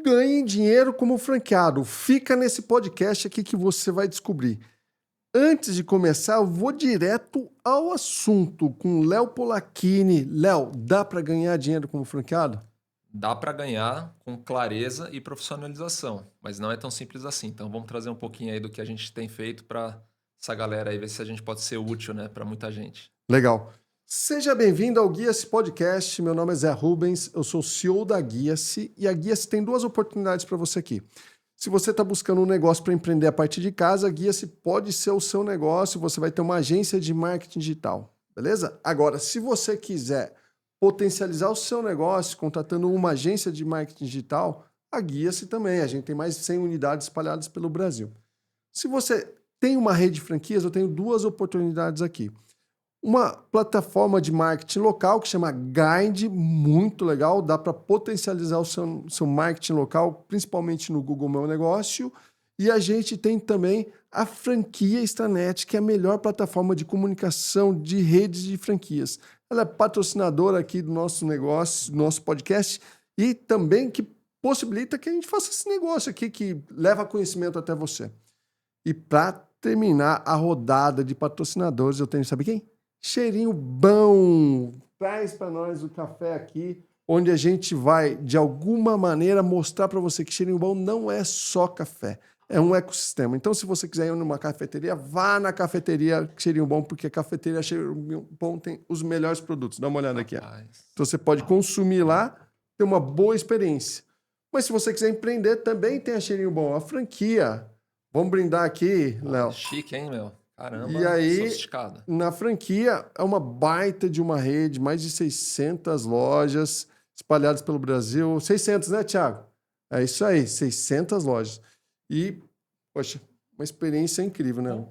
ganhe dinheiro como franqueado. Fica nesse podcast aqui que você vai descobrir. Antes de começar, eu vou direto ao assunto com Léo Polacchini. Léo, dá para ganhar dinheiro como franqueado? Dá para ganhar com clareza e profissionalização, mas não é tão simples assim. Então vamos trazer um pouquinho aí do que a gente tem feito para essa galera aí, ver se a gente pode ser útil, né, para muita gente. Legal. Seja bem-vindo ao Guia-se Podcast. Meu nome é Zé Rubens, eu sou CEO da Guia-se e a Guia-se tem duas oportunidades para você aqui. Se você está buscando um negócio para empreender a partir de casa, a Guia-se pode ser o seu negócio, você vai ter uma agência de marketing digital, beleza? Agora, se você quiser potencializar o seu negócio contratando uma agência de marketing digital, a Guia-se também. A gente tem mais de 100 unidades espalhadas pelo Brasil. Se você tem uma rede de franquias, eu tenho duas oportunidades aqui. Uma plataforma de marketing local que chama Guide, muito legal, dá para potencializar o seu marketing local, principalmente no Google Meu Negócio. E a gente tem também a franquia Extranet, que é a melhor plataforma de comunicação de redes de franquias. Ela é patrocinadora aqui do nosso negócio, do nosso podcast, e também que possibilita que a gente faça esse negócio aqui, que leva conhecimento até você. E para terminar a rodada de patrocinadores, eu tenho, sabe quem? Cheirinho Bom. Traz para nós o café aqui, onde a gente vai, de alguma maneira, mostrar para você que Cheirinho Bom não é só café, é um ecossistema. Então, se você quiser ir numa cafeteria, vá na cafeteria Cheirinho Bom, porque a cafeteria Cheirinho Bom tem os melhores produtos. Dá uma olhada aqui. Ó. Então, você pode consumir lá, ter uma boa experiência. Mas se você quiser empreender, também tem a Cheirinho Bom, a franquia. Vamos brindar aqui, Léo. Chique, hein, meu? Caramba, E aí, sofisticado. na franquia, é uma baita de uma rede, mais de 600 lojas espalhadas pelo Brasil. 600, né, Thiago? É isso aí, 600 lojas. E, poxa, uma experiência incrível, né?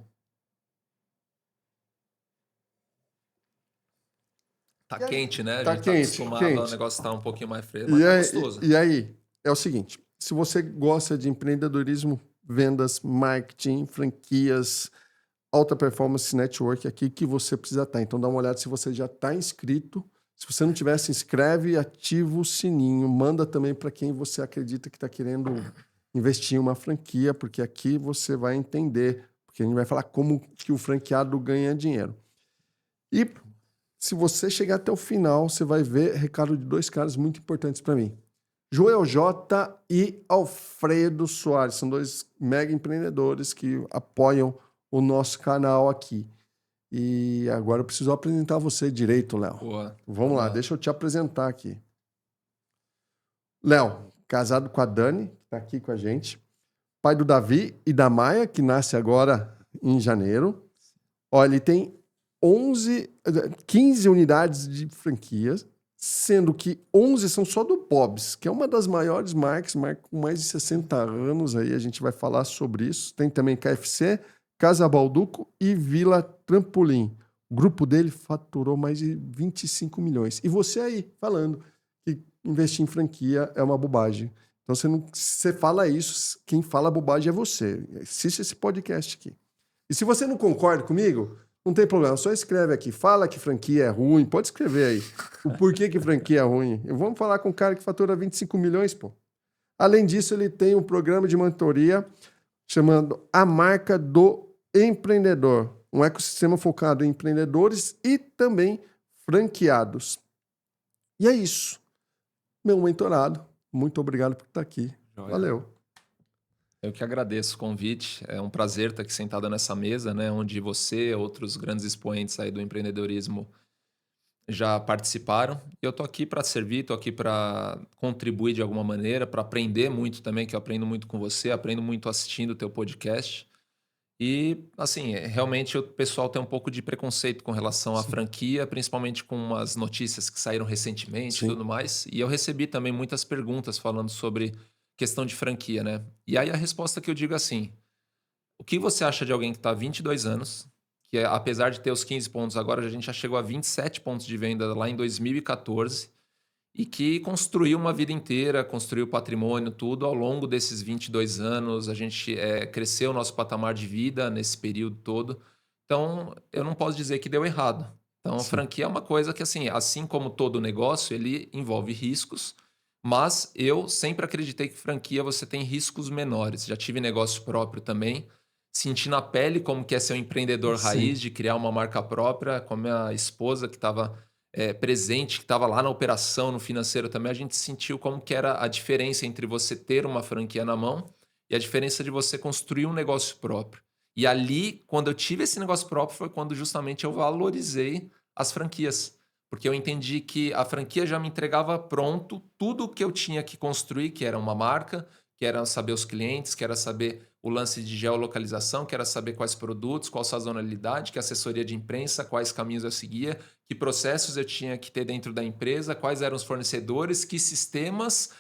Tá quente, né? A Tá gente tá quente, acostumado ao quente. negócio estar um pouquinho mais fresco, mas E tá aí, gostoso. e aí, é o seguinte, se você gosta de empreendedorismo, vendas, marketing, franquias, alta performance network aqui que você precisa estar. Então dá uma olhada se você já está inscrito. Se você não tiver, se inscreve e ativa o sininho. Manda também para quem você acredita que está querendo investir em uma franquia, porque aqui você vai entender, porque a gente vai falar como que o franqueado ganha dinheiro. E se você chegar até o final, você vai ver recado de dois caras muito importantes para mim. Joel J e Alfredo Soares. São dois mega empreendedores que apoiam o nosso canal aqui. E agora eu preciso apresentar você direito, Léo. Boa. Vamos lá, deixa eu te apresentar aqui. Léo, casado com a Dani, que está aqui com a gente. Pai do Davi e da Maia, que nasce agora em janeiro. Olha, ele tem 15 unidades de franquias, sendo que 11 são só do Bob's, que é uma das maiores marcas com mais de 60 anos aí, a gente vai falar sobre isso. Tem também KFC, Casa Balduco e Vila Trampolim. O grupo dele faturou mais de 25 milhões. E você aí, falando que investir em franquia é uma bobagem. Então, você fala isso, quem fala bobagem é você. Assiste esse podcast aqui. E se você não concorda comigo, não tem problema, só escreve aqui. Fala que franquia é ruim, pode escrever aí. O porquê que franquia é ruim. Vamos falar com um cara que fatura 25 milhões, pô. Além disso, ele tem um programa de mentoria chamado A Marca do Empreendedor. Um ecossistema focado em empreendedores e também franqueados. E é isso. Meu mentorado, muito obrigado por estar aqui. Valeu. Eu que agradeço o convite. É um prazer estar aqui sentado nessa mesa, né, onde você e outros grandes expoentes aí do empreendedorismo já participaram. E eu tô aqui para servir, tô aqui para contribuir de alguma maneira, para aprender muito também, que eu aprendo muito com você, aprendo muito assistindo o teu podcast. E, assim, realmente o pessoal tem um pouco de preconceito com relação à franquia, principalmente com as notícias que saíram recentemente e tudo mais. E eu recebi também muitas perguntas falando sobre questão de franquia, né? E aí a resposta que eu digo é assim: o que você acha de alguém que está há 22 anos, que apesar de ter os 15 pontos agora, a gente já chegou a 27 pontos de venda lá em 2014, e que construiu uma vida inteira, construiu patrimônio, tudo ao longo desses 22 anos. A gente cresceu o nosso patamar de vida nesse período todo. Então, eu não posso dizer que deu errado. Então, a franquia é uma coisa que, assim como todo negócio, ele envolve riscos, Mas eu sempre acreditei que franquia você tem riscos menores. Já tive negócio próprio também. Senti na pele como que é ser um empreendedor Sim, raiz, de criar uma marca própria, com a minha esposa que estava presente, que estava lá na operação, no financeiro também. A gente sentiu como que era a diferença entre você ter uma franquia na mão e a diferença de você construir um negócio próprio. E ali, quando eu tive esse negócio próprio, foi quando justamente eu valorizei as franquias. Porque eu entendi que a franquia já me entregava pronto tudo o que eu tinha que construir, que era uma marca, que era saber os clientes, que era saber o lance de geolocalização, que era saber quais produtos, qual sazonalidade, que assessoria de imprensa, quais caminhos eu seguia, que processos eu tinha que ter dentro da empresa, quais eram os fornecedores, que sistemas,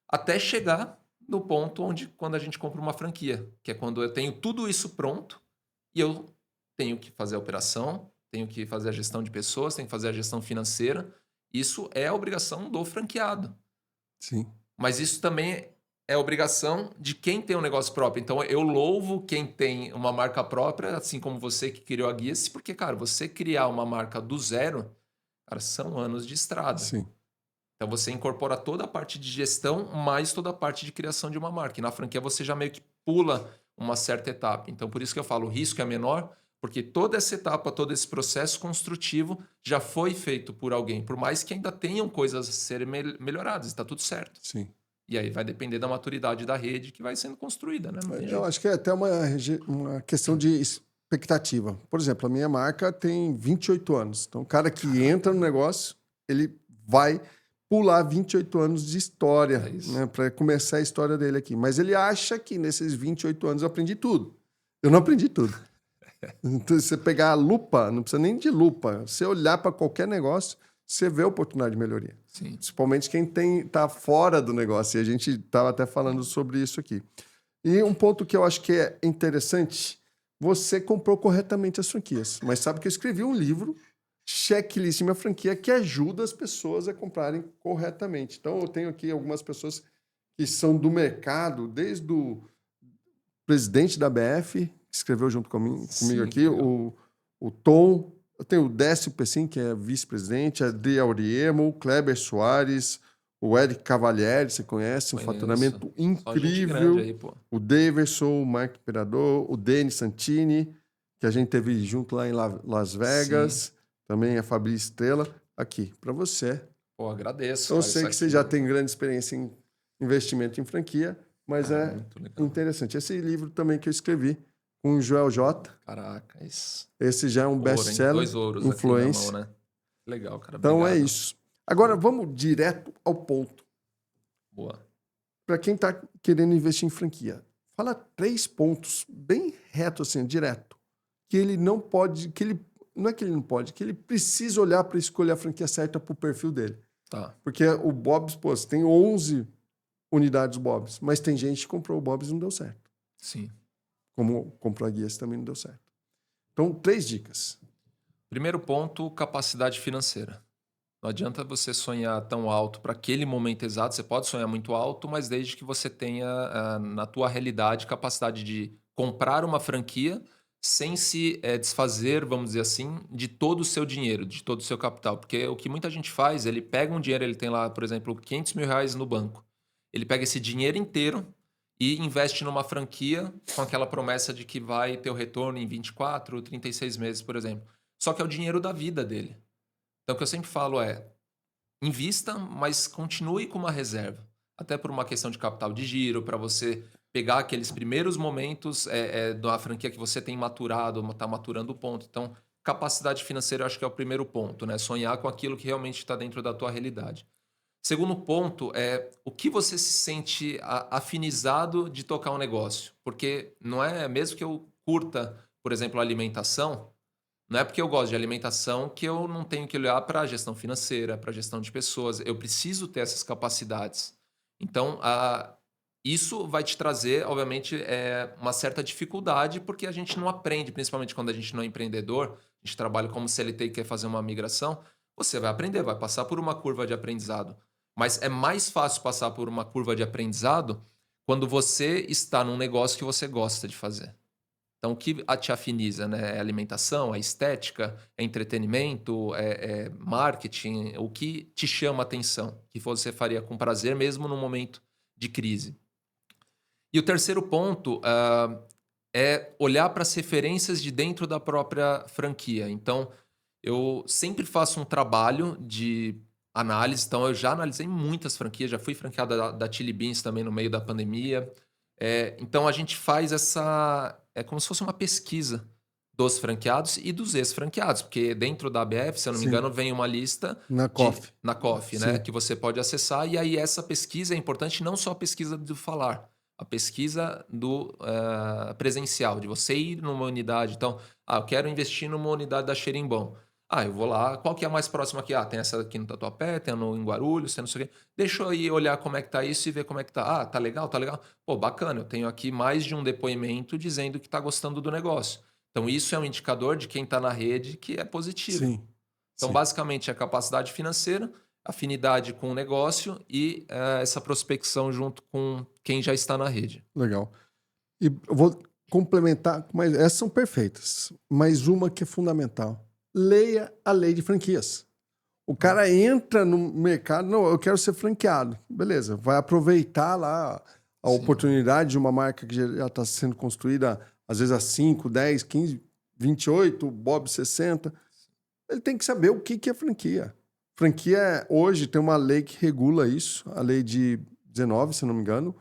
até chegar no ponto onde quando a gente compra uma franquia, que é quando eu tenho tudo isso pronto e eu tenho que fazer a operação, tenho que fazer a gestão de pessoas, tenho que fazer a gestão financeira. Isso é a obrigação do franqueado. sim, Mas isso também é obrigação de quem tem um negócio próprio. Então eu louvo quem tem uma marca própria, assim como você que criou a Guia-se, porque, cara, você criar uma marca do zero, cara, são anos de estrada. sim. Então você incorpora toda a parte de gestão, mais toda a parte de criação de uma marca. E na franquia você já meio que pula uma certa etapa. Então por isso que eu falo, o risco é menor, porque toda essa etapa, todo esse processo construtivo já foi feito por alguém, por mais que ainda tenham coisas a serem melhoradas, está tudo certo. Sim. E aí vai depender da maturidade da rede que vai sendo construída, né? Não tem Eu jeito. acho que é até uma questão de expectativa. Por exemplo, a minha marca tem 28 anos. Então, o cara que entra no negócio, ele vai pular 28 anos de história, É isso. né, para começar a história dele aqui. Mas ele acha que nesses 28 anos eu aprendi tudo. Eu não aprendi tudo. Então, você pegar a lupa, não precisa nem de lupa. Você olhar para qualquer negócio, você vê a oportunidade de melhoria. Sim. Principalmente quem tá fora do negócio. E a gente estava até falando sobre isso aqui. E um ponto que eu acho que é interessante, você comprou corretamente as franquias. Mas sabe que eu escrevi um livro, Checklist Minha Franquia, que ajuda as pessoas a comprarem corretamente. Então, eu tenho aqui algumas pessoas que são do mercado, desde o presidente da BF, que escreveu junto comigo Sim, que aqui, legal. o Tom, eu tenho o Décio Pessim, que é vice-presidente, a Adri Auriemo, o Kleber Soares, o Eric Cavalieri, você conhece, um Conheço. faturamento Só gente grande incrível. aí, pô. O Daverson, o Mark Imperador, o Denis Santini, que a gente teve junto lá em Las Vegas, Sim. também a Fabi Estrela, aqui, para você. Pô, agradeço, Eu cara. sei Isso que você aqui já tem grande experiência em investimento em franquia, mas é muito legal. interessante. Esse livro também que eu escrevi com o Joel J. Caraca, isso. Esse já é um Ouro, hein? best-seller, 2 ouros aqui na mão, influência. né? Legal, cara. Então é Obrigado. isso. Agora vamos direto ao ponto. Boa. Para quem está querendo investir em franquia, fala 3 pontos bem reto assim, direto, que ele não pode, que ele não é que ele não pode, que ele precisa olhar para escolher a franquia certa para o perfil dele. Tá. Porque o Bob's, pô, você tem 11 unidades Bob's, mas tem gente que comprou o Bob's e não deu certo. Sim. Como comprou a Guias também não deu certo. Então, 3 dicas. Primeiro ponto, capacidade financeira. Não adianta você sonhar tão alto para aquele momento exato. Você pode sonhar muito alto, mas desde que você tenha na tua realidade capacidade de comprar uma franquia sem se desfazer, vamos dizer assim, de todo o seu dinheiro, de todo o seu capital. Porque o que muita gente faz, ele pega um dinheiro, ele tem lá, por exemplo, R$ 500 mil no banco. Ele pega esse dinheiro inteiro e investe numa franquia com aquela promessa de que vai ter o retorno em 24, 36 meses, por exemplo. Só que é o dinheiro da vida dele. Então, o que eu sempre falo é: invista, mas continue com uma reserva. Até por uma questão de capital de giro, para você pegar aqueles primeiros momentos da franquia que você tem maturado, está maturando o ponto. Então, capacidade financeira eu acho que é o primeiro ponto, né? Sonhar com aquilo que realmente está dentro da tua realidade. Segundo ponto é o que você se sente afinizado de tocar um negócio. Porque não é, mesmo que eu curta, por exemplo, a alimentação, não é porque eu gosto de alimentação que eu não tenho que olhar para a gestão financeira, para a gestão de pessoas. Eu preciso ter essas capacidades. Então, isso vai te trazer, obviamente, uma certa dificuldade, porque a gente não aprende, principalmente quando a gente não é empreendedor, a gente trabalha como CLT e quer fazer uma migração, você vai aprender, vai passar por uma curva de aprendizado. Mas é mais fácil passar por uma curva de aprendizado quando você está num negócio que você gosta de fazer. Então, o que te afiniza, né? É alimentação, é estética, é entretenimento, é marketing, o que te chama a atenção, que você faria com prazer mesmo no momento de crise. E o terceiro ponto é olhar para as referências de dentro da própria franquia. Então, eu sempre faço um trabalho de análise. Então, eu já analisei muitas franquias, já fui franqueada da Chili Beans também no meio da pandemia. Então, a gente faz essa... É como se fosse uma pesquisa dos franqueados e dos ex-franqueados, porque dentro da ABF, se eu não me Sim. engano, vem uma lista Na COF. na COF, né, Sim. que você pode acessar, e aí essa pesquisa é importante, não só a pesquisa do falar, a pesquisa do presencial, de você ir numa unidade. Então, eu quero investir numa unidade da Xerimbom. Eu vou lá, qual que é a mais próxima aqui? Tem essa aqui no Tatuapé, tem no em Guarulhos, tem não sei o quê. Deixa eu ir olhar como é que tá isso e ver como é que tá. Tá legal, tá legal. Pô, bacana, eu tenho aqui mais de um depoimento dizendo que tá gostando do negócio. Então, isso é um indicador de quem tá na rede que é positivo. Sim. Então, Sim. basicamente, é a capacidade financeira, afinidade com o negócio e essa prospecção junto com quem já está na rede. Legal. E eu vou complementar, mas essas são perfeitas. Mas uma que é fundamental. Leia a lei de franquias. O cara entra no mercado, não, eu quero ser franqueado. Beleza, vai aproveitar lá a Sim. oportunidade de uma marca que já está sendo construída, às vezes há 5, 10, 15, 28, Bob 60. Ele tem que saber o que é franquia. Franquia, hoje, tem uma lei que regula isso, a lei de 19, se não me engano,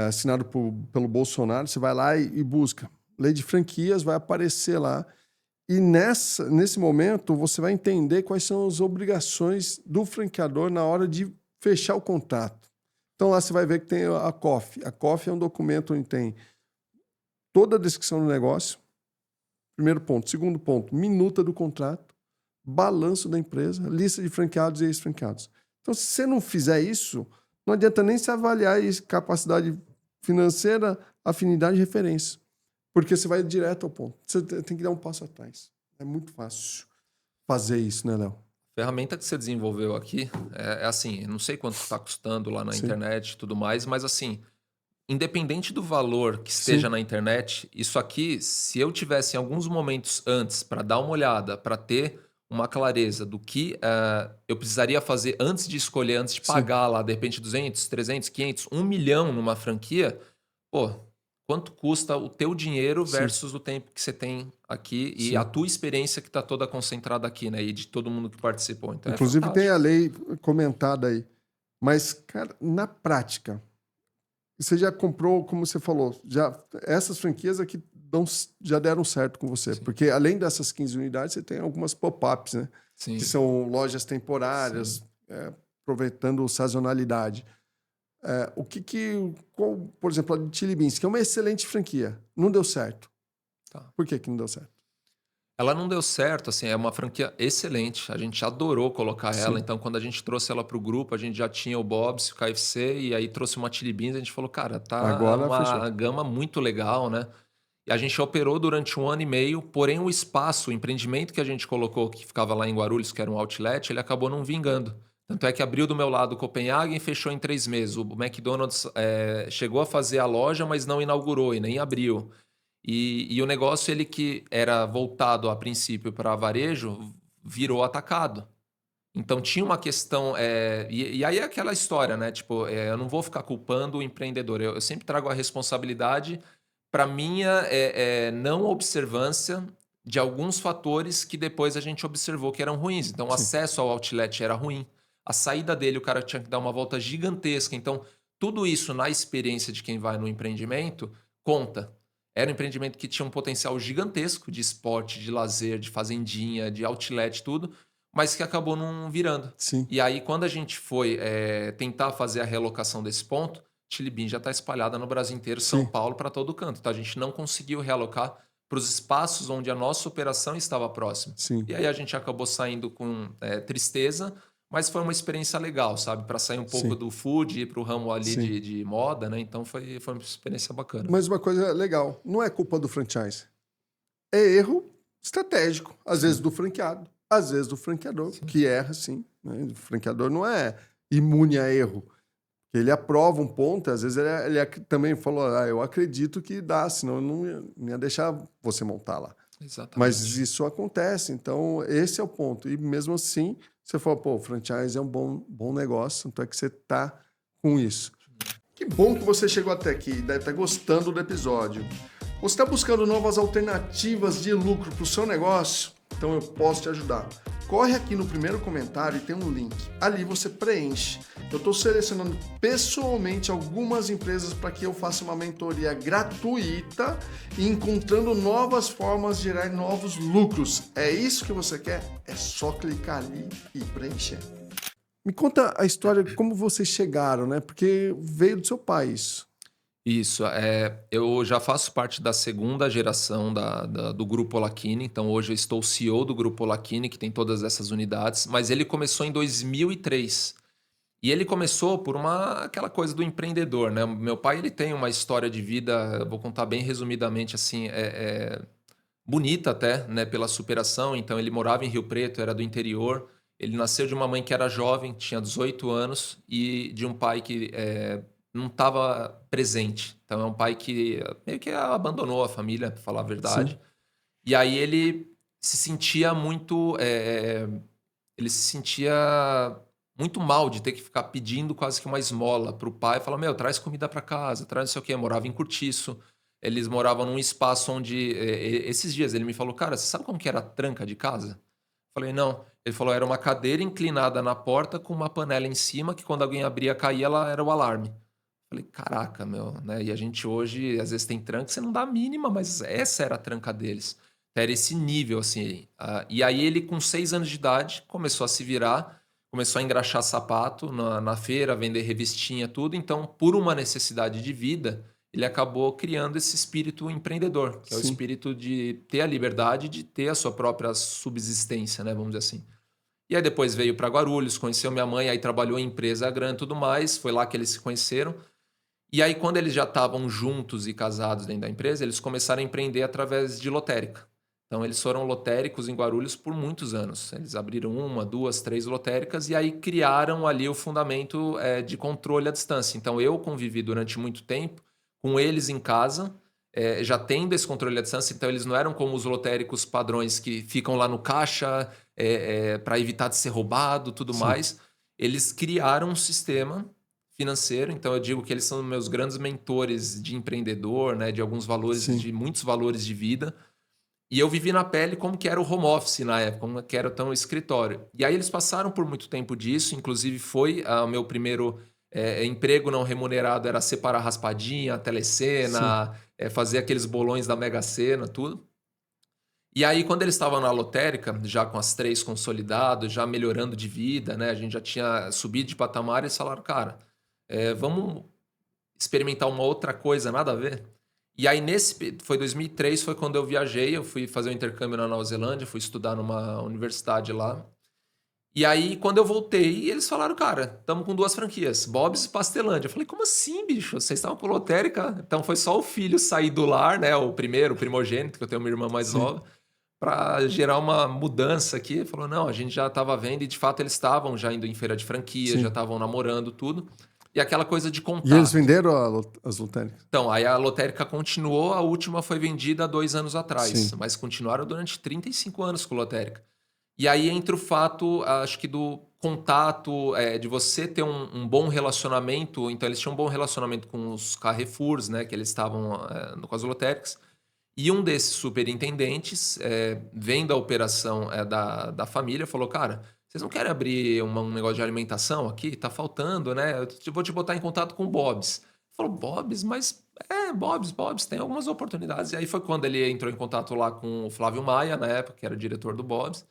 assinado pelo Bolsonaro. Você vai lá e busca. Lei de franquias vai aparecer lá. E nesse momento, você vai entender quais são as obrigações do franqueador na hora de fechar o contrato. Então, lá você vai ver que tem a COF. A COF é um documento onde tem toda a descrição do negócio. Primeiro ponto. Segundo ponto, minuta do contrato, balanço da empresa, lista de franqueados e ex-franqueados. Então, se você não fizer isso, não adianta nem se avaliar capacidade financeira, afinidade e referência. Porque você vai direto ao ponto. Você tem que dar um passo atrás. É muito fácil fazer isso, né, Léo? A ferramenta que você desenvolveu aqui é assim, não sei quanto está custando lá na internet e tudo mais, mas assim, independente do valor que esteja na internet, isso aqui, se eu tivesse em alguns momentos antes para dar uma olhada, para ter uma clareza do que eu precisaria fazer antes de escolher, antes de pagar lá, de repente 200, 300, 500, 1 milhão numa franquia, pô, quanto custa o teu dinheiro versus o tempo que você tem aqui e a tua experiência que está toda concentrada aqui, né? E de todo mundo que participou. Então, inclusive tem a lei comentada aí. Mas, cara, na prática, você já comprou, como você falou, essas franquias aqui já deram certo com você. Porque além dessas 15 unidades, você tem algumas pop-ups, né? Sim. Que são lojas temporárias, aproveitando sazonalidade. Por exemplo, a de Chili Beans, que é uma excelente franquia, não deu certo. Por que não deu certo? Ela não deu certo, assim, é uma franquia excelente, a gente adorou colocar ela, então quando a gente trouxe ela para o grupo, a gente já tinha o Bob's, o KFC, e aí trouxe uma Chili Beans, a gente falou, cara, Agora uma fechou. gama muito legal, né? E a gente operou durante 1 ano e meio, porém o espaço, o empreendimento que a gente colocou, que ficava lá em Guarulhos, que era um outlet, ele acabou não vingando. Tanto é que abriu do meu lado Copenhagen e fechou em 3 meses. O McDonald's chegou a fazer a loja, mas não inaugurou e nem abriu. E o negócio, ele que era voltado a princípio para varejo, virou atacado. Então tinha uma questão. E aí é aquela história, né? Tipo, eu não vou ficar culpando o empreendedor. Eu sempre trago a responsabilidade para minha não observância de alguns fatores que depois a gente observou que eram ruins. Então, o acesso ao outlet era ruim. A saída dele, o cara tinha que dar uma volta gigantesca. Então, tudo isso na experiência de quem vai no empreendimento conta. Era um empreendimento que tinha um potencial gigantesco de esporte, de lazer, de fazendinha, de outlet, tudo, mas que acabou não virando. Sim. E aí, quando a gente foi tentar fazer a realocação desse ponto, Chili Bean já está espalhada no Brasil inteiro, São Paulo, para todo canto. Então, a gente não conseguiu realocar para os espaços onde a nossa operação estava próxima. E aí, a gente acabou saindo com tristeza, mas foi uma experiência legal, sabe? Para sair um pouco do food e ir para o ramo ali de moda, né? Então, foi uma experiência bacana. Mas uma coisa legal, não é culpa do franchise. É erro estratégico. Às vezes do franqueado, às vezes do franqueador, que erra, sim. Né? O franqueador não é imune a erro. Que ele aprova um ponto, e às vezes também falou, eu acredito que dá, senão eu não ia deixar você montar lá. Mas Exatamente. isso acontece, então esse é o ponto. E mesmo assim, você falou, pô, o franchise é um bom negócio, tanto é que você tá com isso. Que bom que você chegou até aqui, deve estar gostando do episódio. Você está buscando novas alternativas de lucro para o seu negócio? Então eu posso te ajudar. Corre aqui no primeiro comentário e tem um link. Ali você preenche. Eu estou selecionando pessoalmente algumas empresas para que eu faça uma mentoria gratuita e encontrando novas formas de gerar novos lucros. É isso que você quer? É só clicar ali e preencher. Me conta a história de como vocês chegaram, né? Porque veio do seu pai isso. Isso, eu já faço parte da segunda geração do Grupo Olacchini, então hoje eu estou CEO do Grupo Olacchini, que tem todas essas unidades, mas ele começou em 2003. E ele começou por aquela coisa do empreendedor, né? Meu pai, ele tem uma história de vida, eu vou contar bem resumidamente, assim, bonita até, né? Pela superação. Então, ele morava em Rio Preto, era do interior. Ele nasceu de uma mãe que era jovem, tinha 18 anos, e de um pai que não estava presente. Então, é um pai que meio que abandonou a família, para falar a Sim, verdade. E aí ele se sentia muito... ele se sentia muito mal de ter que ficar pedindo quase que uma esmola para o pai. Falar, meu, traz comida para casa, traz não sei o quê. Morava em Cortiço. Eles moravam num espaço onde... esses dias ele me falou, cara, você sabe como que era a tranca de casa? Falei, não. Ele falou, era uma cadeira inclinada na porta com uma panela em cima que quando alguém abria, caía, ela era o alarme. Falei, caraca, meu, né? E a gente hoje, às vezes tem tranca, você não dá a mínima, mas essa era a tranca deles. Era esse nível, assim. E aí ele, com 6 anos de idade, começou a se virar, começou a engraxar sapato na feira, vender revistinha, tudo. Então, por uma necessidade de vida, ele acabou criando esse espírito empreendedor, que é o sim. espírito de ter a liberdade de ter a sua própria subsistência, né? Vamos dizer assim. E aí depois veio para Guarulhos, conheceu minha mãe, aí trabalhou em empresa grande e tudo mais. Foi lá que eles se conheceram. E aí, quando eles já estavam juntos e casados dentro da empresa, eles começaram a empreender através de lotérica. Então, eles foram lotéricos em Guarulhos por muitos anos. Eles abriram 1, 2, 3 lotéricas e aí criaram ali o fundamento de controle à distância. Então, eu convivi durante muito tempo com eles em casa, já tendo esse controle à distância. Então, eles não eram como os lotéricos padrões que ficam lá no caixa para evitar de ser roubado, tudo Sim, mais. Eles criaram um sistema financeiro, então eu digo que eles são meus grandes mentores de empreendedor, né, de alguns valores, sim. de muitos valores de vida. E eu vivi na pele como que era o home office na época, como que era tão o escritório. E aí eles passaram por muito tempo disso, inclusive foi o meu primeiro emprego não remunerado, era separar raspadinha, Sim. telecena, fazer aqueles bolões da Mega Sena, tudo. E aí, quando eles estavam na lotérica, já com as 3 consolidados, já melhorando de vida, né? A gente já tinha subido de patamar, eles falaram, cara, vamos experimentar uma outra coisa, nada a ver. E aí, foi 2003, foi quando eu viajei, eu fui fazer um intercâmbio na Nova Zelândia, fui estudar numa universidade lá. E aí, quando eu voltei, eles falaram, cara, estamos com 2 franquias, Bob's e Pastelândia. Eu falei, como assim, bicho? Vocês estavam com lotérica? Então foi só o filho sair do lar, né? O primeiro, o primogênito, que eu tenho uma irmã mais Sim. nova, para gerar uma mudança aqui. Ele falou, não, a gente já estava vendo, e de fato eles estavam já indo em feira de franquia, já Sim. estavam namorando, tudo. E aquela coisa de E eles contato. venderam as lotéricas? Então, aí a lotérica continuou, a última foi vendida há 2 anos atrás, Sim. mas continuaram durante 35 anos com lotérica. E aí entra o fato, acho que do contato, de você ter um bom relacionamento. Então, eles tinham um bom relacionamento com os Carrefours, né, que eles estavam com as lotéricas. E um desses superintendentes, vendo a operação da família, falou, cara, vocês não querem abrir um negócio de alimentação aqui? Tá faltando, né? Vou te botar em contato com o Bob's. Falou, Bob's? Mas Bob's, tem algumas oportunidades. E aí foi quando ele entrou em contato lá com o Flávio Maia, na época, que era diretor do Bob's.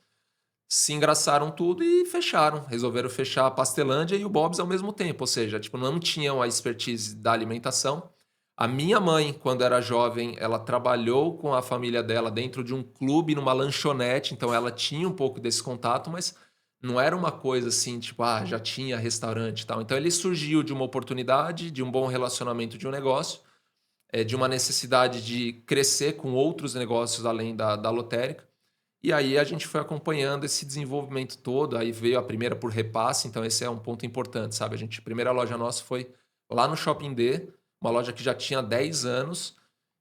Se engraçaram tudo e fecharam. Resolveram fechar a Pastelândia e o Bob's ao mesmo tempo. Ou seja, tipo, não tinham a expertise da alimentação. A minha mãe, quando era jovem, ela trabalhou com a família dela dentro de um clube, numa lanchonete. Então, ela tinha um pouco desse contato, mas não era uma coisa assim, tipo, já tinha restaurante e tal. Então, ele surgiu de uma oportunidade, de um bom relacionamento de um negócio, de uma necessidade de crescer com outros negócios além da lotérica. E aí a gente foi acompanhando esse desenvolvimento todo, aí veio a primeira por repasse, então esse é um ponto importante, sabe? A primeira loja nossa foi lá no Shopping D, uma loja que já tinha 10 anos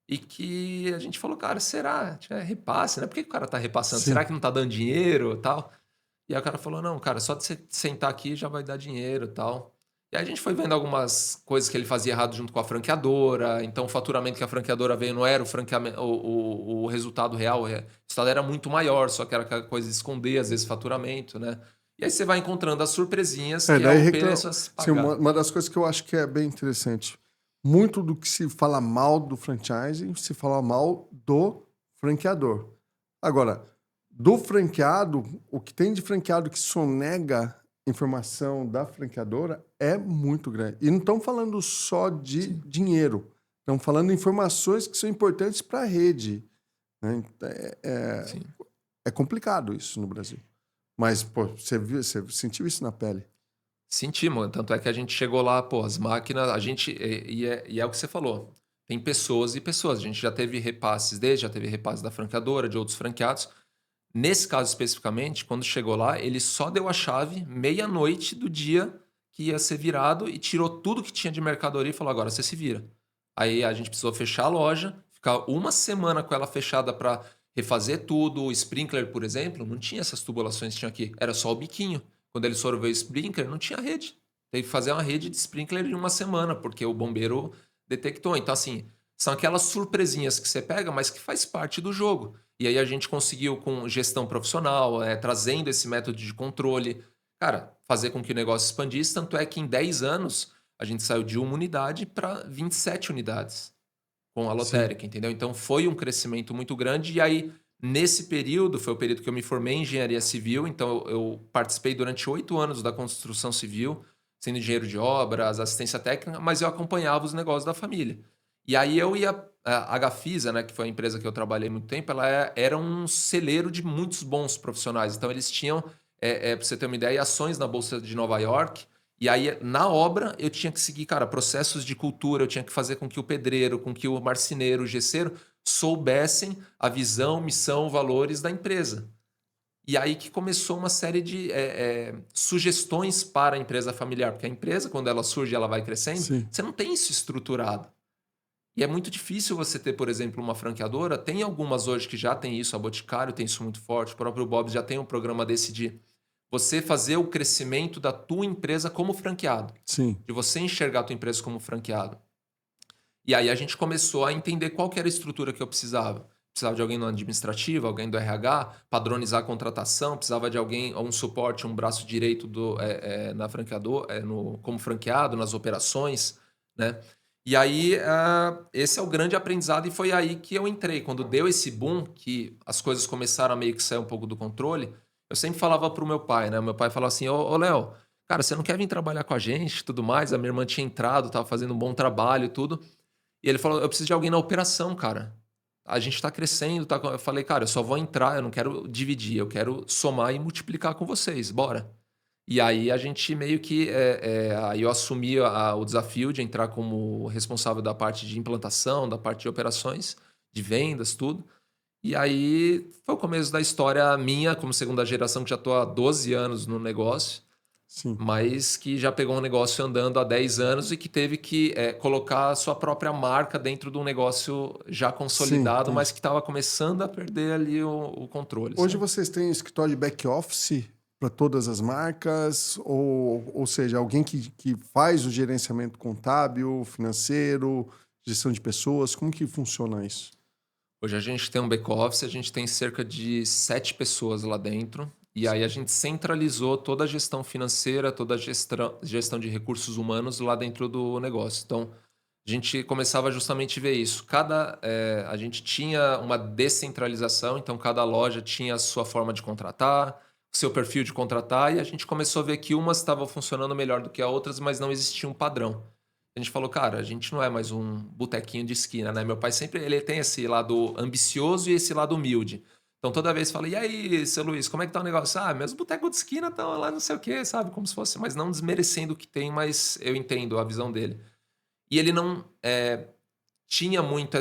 e que a gente falou, cara, será? É repasse, né? Por que que o cara tá repassando? Será Sim. que não tá dando dinheiro, e tal? E aí o cara falou, não, cara, só de você sentar aqui já vai dar dinheiro, e tal. E aí a gente foi vendo algumas coisas que ele fazia errado junto com a franqueadora, então o faturamento que a franqueadora veio não era o resultado real, o resultado era muito maior, só que era aquela coisa de esconder, às vezes, faturamento, né? E aí você vai encontrando as surpresinhas que é Daí o reclama. preço a se Assim, pagar. uma das coisas que eu acho que é bem interessante, muito do que se fala mal do franchising, se fala mal do franqueador. Agora, do franqueado, o que tem de franqueado que sonega informação da franqueadora é muito grande. E não estamos falando só de Sim, dinheiro, estamos falando de informações que são importantes para a rede, né? sim. É complicado isso no Brasil. Mas, pô, você sentiu isso na pele. Sentimos, tanto é que a gente chegou lá, pô, as máquinas, e é o que você falou, tem pessoas e pessoas, a gente já teve repasses já teve repasses da franqueadora, de outros franqueados. Nesse caso especificamente, quando chegou lá, ele só deu a chave meia-noite do dia que ia ser virado e tirou tudo que tinha de mercadoria e falou: agora você se vira. Aí a gente precisou fechar a loja, ficar uma semana com ela fechada para refazer tudo. O sprinkler, por exemplo, não tinha essas tubulações que tinha aqui, era só o biquinho. Quando eles foram ver o sprinkler, não tinha rede. Teve que fazer uma rede de sprinkler em uma semana, porque o bombeiro detectou. Então, assim, são aquelas surpresinhas que você pega, mas que faz parte do jogo. E aí a gente conseguiu, com gestão profissional, trazendo esse método de controle, cara, fazer com que o negócio expandisse. Tanto é que em 10 anos a gente saiu de uma unidade para 27 unidades com a Sim. lotérica, entendeu? Então foi um crescimento muito grande. E aí, nesse período, foi o período que eu me formei em engenharia civil. Então eu participei durante 8 anos da construção civil, sendo engenheiro de obras, assistência técnica, mas eu acompanhava os negócios da família. E aí eu ia. A Gafisa, né, que foi a empresa que eu trabalhei muito tempo, ela era um celeiro de muitos bons profissionais. Então eles tinham, para você ter uma ideia, ações na Bolsa de Nova York. E aí, na obra, eu tinha que seguir, cara, processos de cultura, eu tinha que fazer com que o pedreiro, com que o marceneiro, o gesseiro, soubessem a visão, missão, valores da empresa. E aí que começou uma série de sugestões para a empresa familiar, porque a empresa, quando ela surge, ela vai crescendo, Sim. você não tem isso estruturado. E é muito difícil você ter, por exemplo, uma franqueadora. Tem algumas hoje que já tem isso, a Boticário tem isso muito forte, o próprio Bob já tem um programa desse de você fazer o crescimento da tua empresa como franqueado, Sim. de você enxergar a tua empresa como franqueado. E aí a gente começou a entender qual que era a estrutura que eu precisava. Precisava de alguém no administrativo, alguém do RH, padronizar a contratação, precisava de alguém, um suporte, um braço direito na franqueador, como franqueado, nas operações, né? E aí, esse é o grande aprendizado e foi aí que eu entrei. Quando deu esse boom, que as coisas começaram a meio que sair um pouco do controle, eu sempre falava pro meu pai, né? Meu pai falava assim, ô Léo, cara, você não quer vir trabalhar com a gente e tudo mais? A minha irmã tinha entrado, estava fazendo um bom trabalho e tudo. E ele falou: eu preciso de alguém na operação, cara. A gente tá crescendo, tá? Eu falei, cara, eu só vou entrar, eu não quero dividir, eu quero somar e multiplicar com vocês, bora. E aí a gente meio que. Aí eu assumi o desafio de entrar como responsável da parte de implantação, da parte de operações, de vendas, tudo. E aí foi o começo da história minha, como segunda geração, que já estou há 12 anos no negócio, Sim. mas que já pegou um negócio andando há 10 anos e que teve que colocar a sua própria marca dentro de um negócio já Sim, consolidado, mas entendi. que estava começando a perder ali o controle, Hoje sabe? vocês têm escritório de back-office para todas as marcas, ou seja, alguém que faz o gerenciamento contábil, financeiro, gestão de pessoas, como que funciona isso? Hoje a gente tem um back-office, a gente tem cerca de 7 pessoas lá dentro, e aí a gente centralizou toda a gestão financeira, toda a gestão de recursos humanos lá dentro do negócio. Então, a gente começava justamente a ver isso. A gente tinha uma descentralização, então cada loja tinha a sua forma de contratar, o seu perfil de contratar, e a gente começou a ver que umas estavam funcionando melhor do que as outras, mas não existia um padrão. A gente falou, cara, a gente não é mais um botequinho de esquina, né? Meu pai sempre ele tem esse lado ambicioso e esse lado humilde. Então toda vez fala, e aí, seu Luiz, como é que tá o negócio? Ah, meus botecos de esquina estão lá não sei o quê, sabe? Como se fosse, mas não desmerecendo o que tem, mas eu entendo a visão dele. E ele não tinha muito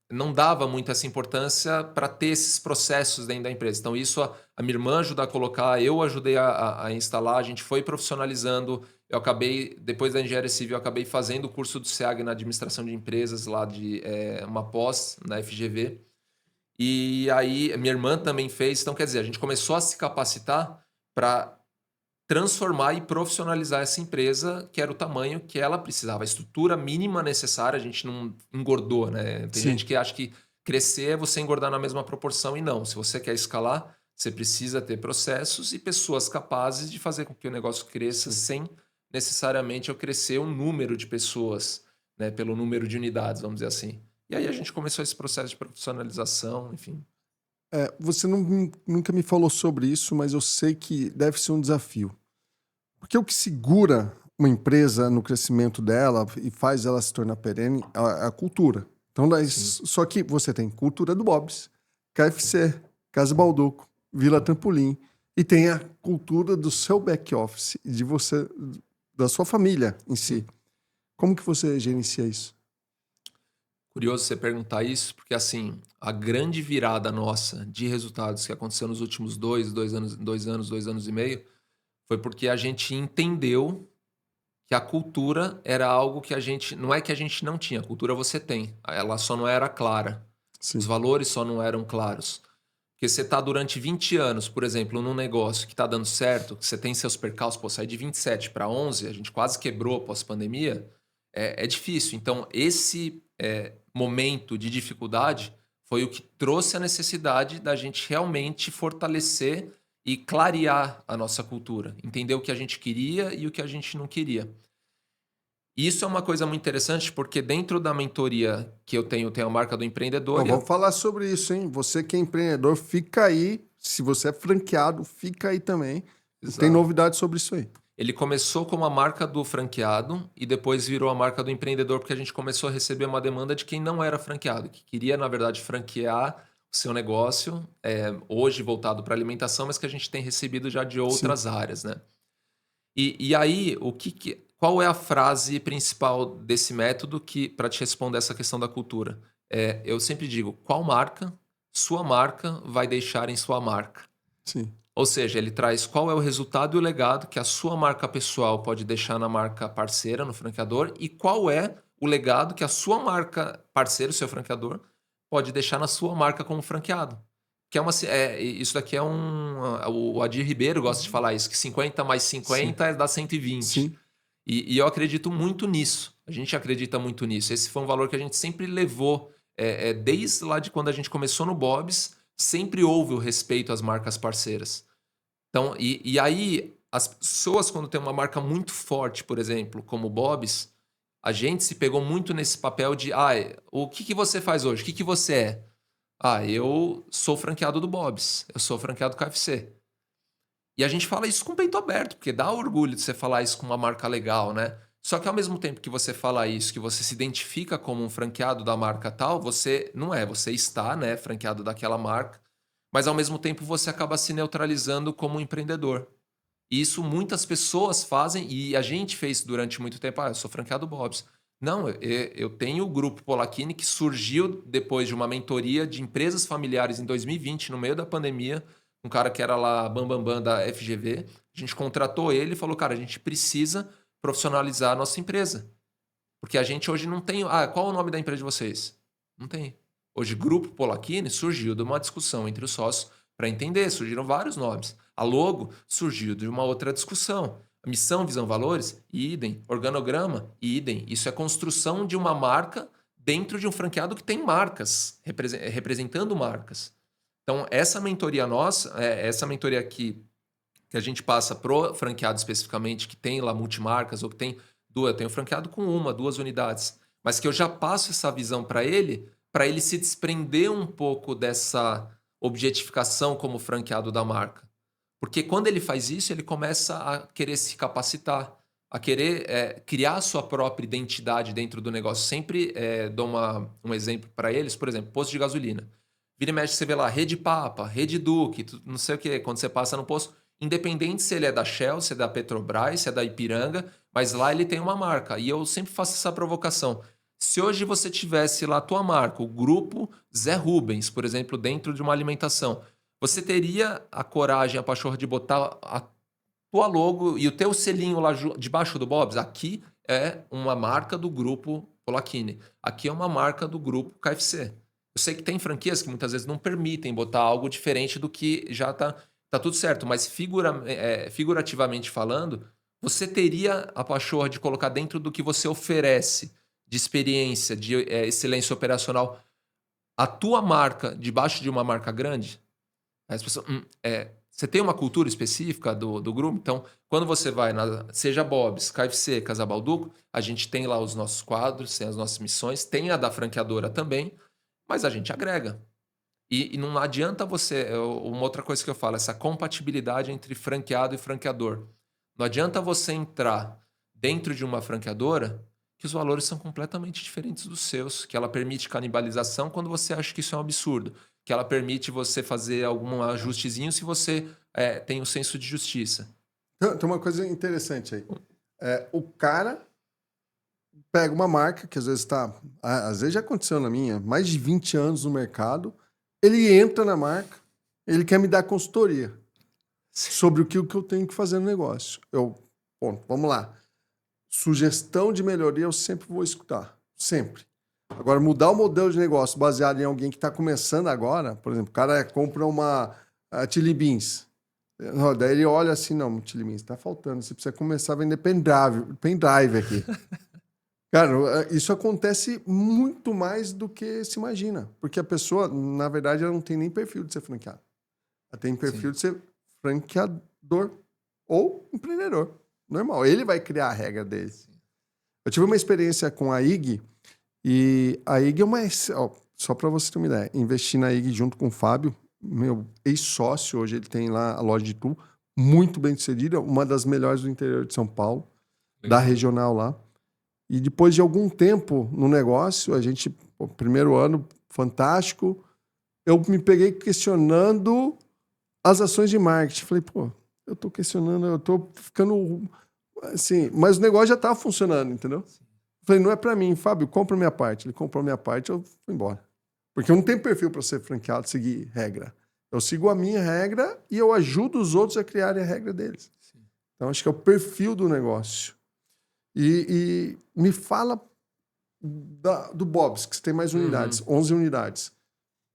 não dava muito essa importância para ter esses processos dentro da empresa. Então, isso a minha irmã ajudou a colocar, eu ajudei a instalar, a gente foi profissionalizando. Eu acabei, depois da engenharia civil, eu acabei fazendo o curso do SEAG na administração de empresas, lá de uma pós na FGV. E aí, minha irmã também fez. Então, quer dizer, a gente começou a se capacitar para transformar e profissionalizar essa empresa, que era o tamanho que ela precisava, a estrutura mínima necessária. A gente não engordou, né? Tem Sim. gente que acha que crescer é você engordar na mesma proporção, e não. Se você quer escalar, você precisa ter processos e pessoas capazes de fazer com que o negócio cresça Sim. sem necessariamente eu crescer o número de pessoas, né? Pelo número de unidades, vamos dizer assim. E aí a gente começou esse processo de profissionalização, enfim. Você nunca me falou sobre isso, mas eu sei que deve ser um desafio. Porque o que segura uma empresa no crescimento dela e faz ela se tornar perene é a cultura. Então, Sim. só que você tem cultura do Bob's, KFC, Casa Balduco, Vila Trampolim, e tem a cultura do seu back office, de você, da sua família em si. Como que você gerencia isso? Curioso você perguntar isso, porque assim, a grande virada nossa de resultados que aconteceu nos últimos dois anos e meio, foi porque a gente entendeu que a cultura era algo que a gente, não é que a gente não tinha, a cultura você tem, ela só não era clara, os Sim, valores só não eram claros. Porque você está durante 20 anos, por exemplo, num negócio que está dando certo, que você tem seus percalços, pô, sair de 27 para 11, a gente quase quebrou pós-pandemia, é difícil. Então, esse momento de dificuldade foi o que trouxe a necessidade da gente realmente fortalecer e clarear a nossa cultura, entender o que a gente queria e o que a gente não queria. E isso é uma coisa muito interessante, porque dentro da mentoria que eu tenho a marca do empreendedor. ó, vamos falar sobre isso, hein? Você que é empreendedor, fica aí. Se você é franqueado, fica aí também. Tem Exato. novidades sobre isso aí. Ele começou como a marca do franqueado e depois virou a marca do empreendedor, porque a gente começou a receber uma demanda de quem não era franqueado, que queria, na verdade, franquear o seu negócio, hoje voltado para alimentação, mas que a gente tem recebido já de Sim, outras áreas, né? E aí, qual é a frase principal desse método que, para te responder essa questão da cultura? Eu sempre digo, qual marca sua marca vai deixar em sua marca? sim, Ou seja, ele traz qual é o resultado e o legado que a sua marca pessoal pode deixar na marca parceira, no franqueador, e qual é o legado que a sua marca parceira, o seu franqueador, pode deixar na sua marca como franqueado. Que é isso daqui é o Adir Ribeiro gosta de falar isso, que 50 mais sim, 50 dá 120. sim. E eu acredito muito nisso. A gente acredita muito nisso. Esse foi um valor que a gente sempre levou, desde lá de quando a gente começou no Bob's, sempre houve o respeito às marcas parceiras. Então, e aí, as pessoas, quando tem uma marca muito forte, por exemplo, como o Bob's, a gente se pegou muito nesse papel de, o que você faz hoje? O que você é? Eu sou franqueado do Bob's, eu sou franqueado do KFC. E a gente fala isso com o peito aberto, porque dá orgulho de você falar isso com uma marca legal, né? Só que ao mesmo tempo que você fala isso, que você se identifica como um franqueado da marca tal, você não é, você está, né, franqueado daquela marca, mas ao mesmo tempo você acaba se neutralizando como um empreendedor. E isso muitas pessoas fazem, e a gente fez durante muito tempo. Eu sou franqueado Bob's. Não, eu tenho o Grupo Polacchini, que surgiu depois de uma mentoria de empresas familiares em 2020, no meio da pandemia. Um cara que era lá bambambam da FGV. A gente contratou ele e falou, cara, a gente precisa profissionalizar a nossa empresa. Porque a gente hoje não tem... qual é o nome da empresa de vocês? Não tem. Hoje, Grupo Polacchini surgiu de uma discussão entre os sócios para entender. Surgiram vários nomes. A logo surgiu de uma outra discussão. Missão, visão, valores, idem. Organograma, idem. Isso é construção de uma marca dentro de um franqueado que tem marcas, representando marcas. Então, essa mentoria nossa, essa mentoria aqui que a gente passa pro franqueado especificamente, que tem lá multimarcas ou que tem duas, eu tenho franqueado com uma, duas unidades, mas que eu já passo essa visão para ele se desprender um pouco dessa objetificação como franqueado da marca. Porque quando ele faz isso, ele começa a querer se capacitar, a querer criar a sua própria identidade dentro do negócio. Sempre dou um exemplo para eles, por exemplo, posto de gasolina. Vira e mexe, você vê lá, Rede Papa, Rede Duque, não sei o que, quando você passa no posto, independente se ele é da Shell, se é da Petrobras, se é da Ipiranga, mas lá ele tem uma marca. E eu sempre faço essa provocação. Se hoje você tivesse lá a tua marca, o grupo Zé Rubens, por exemplo, dentro de uma alimentação, você teria a coragem, a pachorra de botar a tua logo e o teu selinho lá debaixo do Bob's? Aqui é uma marca do grupo Polacchini. Aqui é uma marca do grupo KFC. Eu sei que tem franquias que muitas vezes não permitem botar algo diferente do que já tá tudo certo, mas figurativamente falando, você teria a pachorra de colocar dentro do que você oferece de experiência, de excelência operacional, a tua marca debaixo de uma marca grande? Aí as pessoas, você tem uma cultura específica do grupo? Então, quando você vai seja Bob's, KFC, Casa Balduco, a gente tem lá os nossos quadros, tem as nossas missões, tem a da franqueadora também, mas a gente agrega. E não adianta uma outra coisa que eu falo, essa compatibilidade entre franqueado e franqueador. Não adianta você entrar dentro de uma franqueadora que os valores são completamente diferentes dos seus, que ela permite canibalização quando você acha que isso é um absurdo, que ela permite você fazer algum ajustezinho se você tem um senso de justiça. Tem uma coisa interessante aí. O cara pega uma marca que às vezes já aconteceu na minha, mais de 20 anos no mercado, ele entra na marca, ele quer me dar consultoria sobre o que eu tenho que fazer no negócio. Bom, vamos lá. Sugestão de melhoria eu sempre vou escutar. Sempre. Agora, mudar o modelo de negócio baseado em alguém que está começando agora, por exemplo, o cara compra uma Chili Beans. Daí ele olha assim, não, Chili Beans, está faltando. Você precisa começar a vender pendrive aqui. Cara, isso acontece muito mais do que se imagina. Porque a pessoa, na verdade, ela não tem nem perfil de ser franqueado. Ela tem perfil de ser franqueador ou empreendedor. Normal. Ele vai criar a regra dele. Eu tive uma experiência com a IG, e a IG é uma... só para você ter uma ideia, investi na IG junto com o Fábio, meu ex-sócio, hoje ele tem lá a loja de Tu, muito bem sucedida, uma das melhores do interior de São Paulo, da regional lá. E depois de algum tempo no negócio, primeiro ano, fantástico, eu me peguei questionando as ações de marketing. Falei, eu tô questionando, eu tô ficando assim, mas o negócio já estava funcionando, entendeu? Falei, não é para mim, Fábio, compra minha parte. Ele comprou minha parte, eu fui embora. Porque eu não tenho perfil para ser franqueado, seguir regra. Eu sigo a minha regra e eu ajudo os outros a criarem a regra deles. Sim. Então, acho que é o perfil do negócio. E me fala do Bob's, que você tem mais unidades, 11 unidades.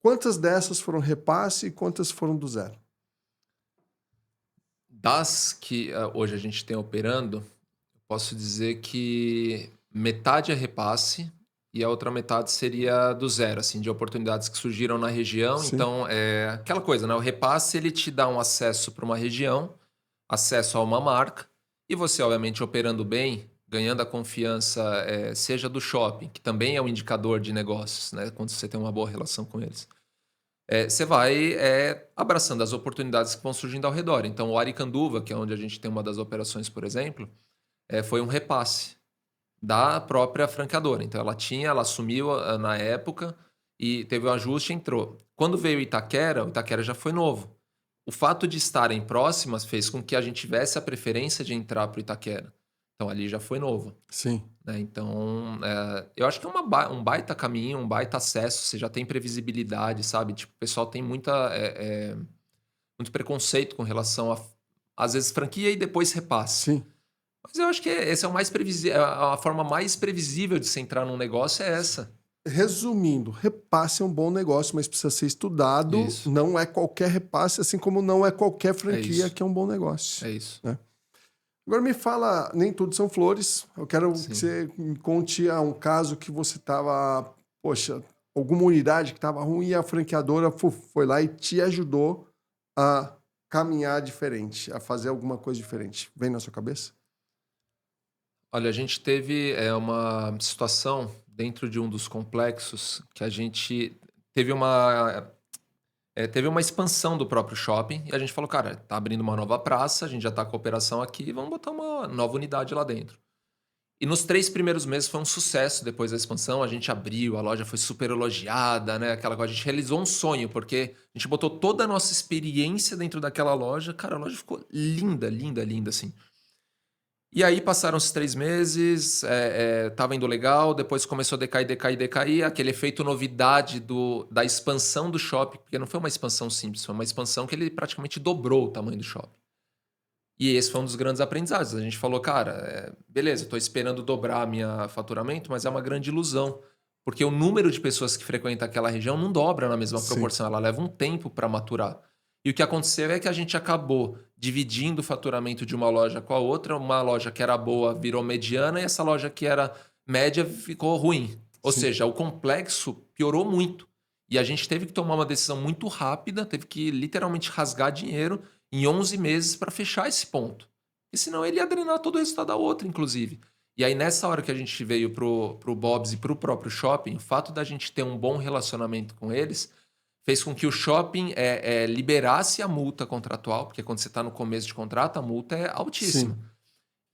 Quantas dessas foram repasse e quantas foram do zero? Das que hoje a gente tem operando, posso dizer que metade é repasse e a outra metade seria do zero, assim, de oportunidades que surgiram na região. Sim. Então, é aquela coisa, né? O repasse, ele te dá um acesso para uma região, acesso a uma marca, e você, obviamente, operando bem, ganhando a confiança, seja do shopping, que também é um indicador de negócios, né? Quando você tem uma boa relação com eles. Você vai abraçando as oportunidades que vão surgindo ao redor. Então, o Aricanduva, que é onde a gente tem uma das operações, por exemplo, foi um repasse da própria franqueadora. Então, ela assumiu na época e teve um ajuste e entrou. Quando veio o Itaquera já foi novo. O fato de estarem próximas fez com que a gente tivesse a preferência de entrar para o Itaquera. Então, ali já foi novo. Sim. Né? Então, eu acho que é um baita caminho, um baita acesso. Você já tem previsibilidade, sabe? Tipo, o pessoal tem muito preconceito com relação a, às vezes, franquia e depois repasse. Sim. Mas eu acho que esse é o mais previsível, a forma mais previsível de se entrar num negócio é essa. Resumindo, repasse é um bom negócio, mas precisa ser estudado. Isso. Não é qualquer repasse, assim como não é qualquer franquia que é um bom negócio. É isso. Né? Agora me fala, nem tudo são flores. Eu quero que você me conte um caso que você estava, alguma unidade que estava ruim e a franqueadora foi lá e te ajudou a caminhar diferente, a fazer alguma coisa diferente. Vem na sua cabeça? Olha, a gente teve uma situação dentro de um dos complexos que a gente teve uma expansão do próprio shopping e a gente falou, cara, tá abrindo uma nova praça, a gente já tá com a operação aqui, vamos botar uma nova unidade lá dentro. E nos 3 primeiros meses foi um sucesso depois da expansão, a gente abriu, a loja foi super elogiada, né? Aquela coisa, a gente realizou um sonho, porque a gente botou toda a nossa experiência dentro daquela loja, cara, a loja ficou linda, linda, linda, assim. E aí passaram os 3 meses, estava indo legal, depois começou a decair, decair, decair, aquele efeito novidade da expansão do shopping, porque não foi uma expansão simples, foi uma expansão que ele praticamente dobrou o tamanho do shopping. E esse foi um dos grandes aprendizados. A gente falou, cara, beleza, estou esperando dobrar minha faturamento, mas é uma grande ilusão, porque o número de pessoas que frequentam aquela região não dobra na mesma Sim. proporção, ela leva um tempo para maturar. E o que aconteceu é que a gente acabou dividindo o faturamento de uma loja com a outra, uma loja que era boa virou mediana e essa loja que era média ficou ruim. Ou Sim. seja, o complexo piorou muito. E a gente teve que tomar uma decisão muito rápida, teve que literalmente rasgar dinheiro em 11 meses para fechar esse ponto. E senão ele ia drenar todo o resultado da outra, inclusive. E aí, nessa hora que a gente veio pro Bob's e pro próprio shopping, o fato da gente ter um bom relacionamento com eles fez com que o shopping liberasse a multa contratual, porque quando você está no começo de contrato, a multa é altíssima. Sim.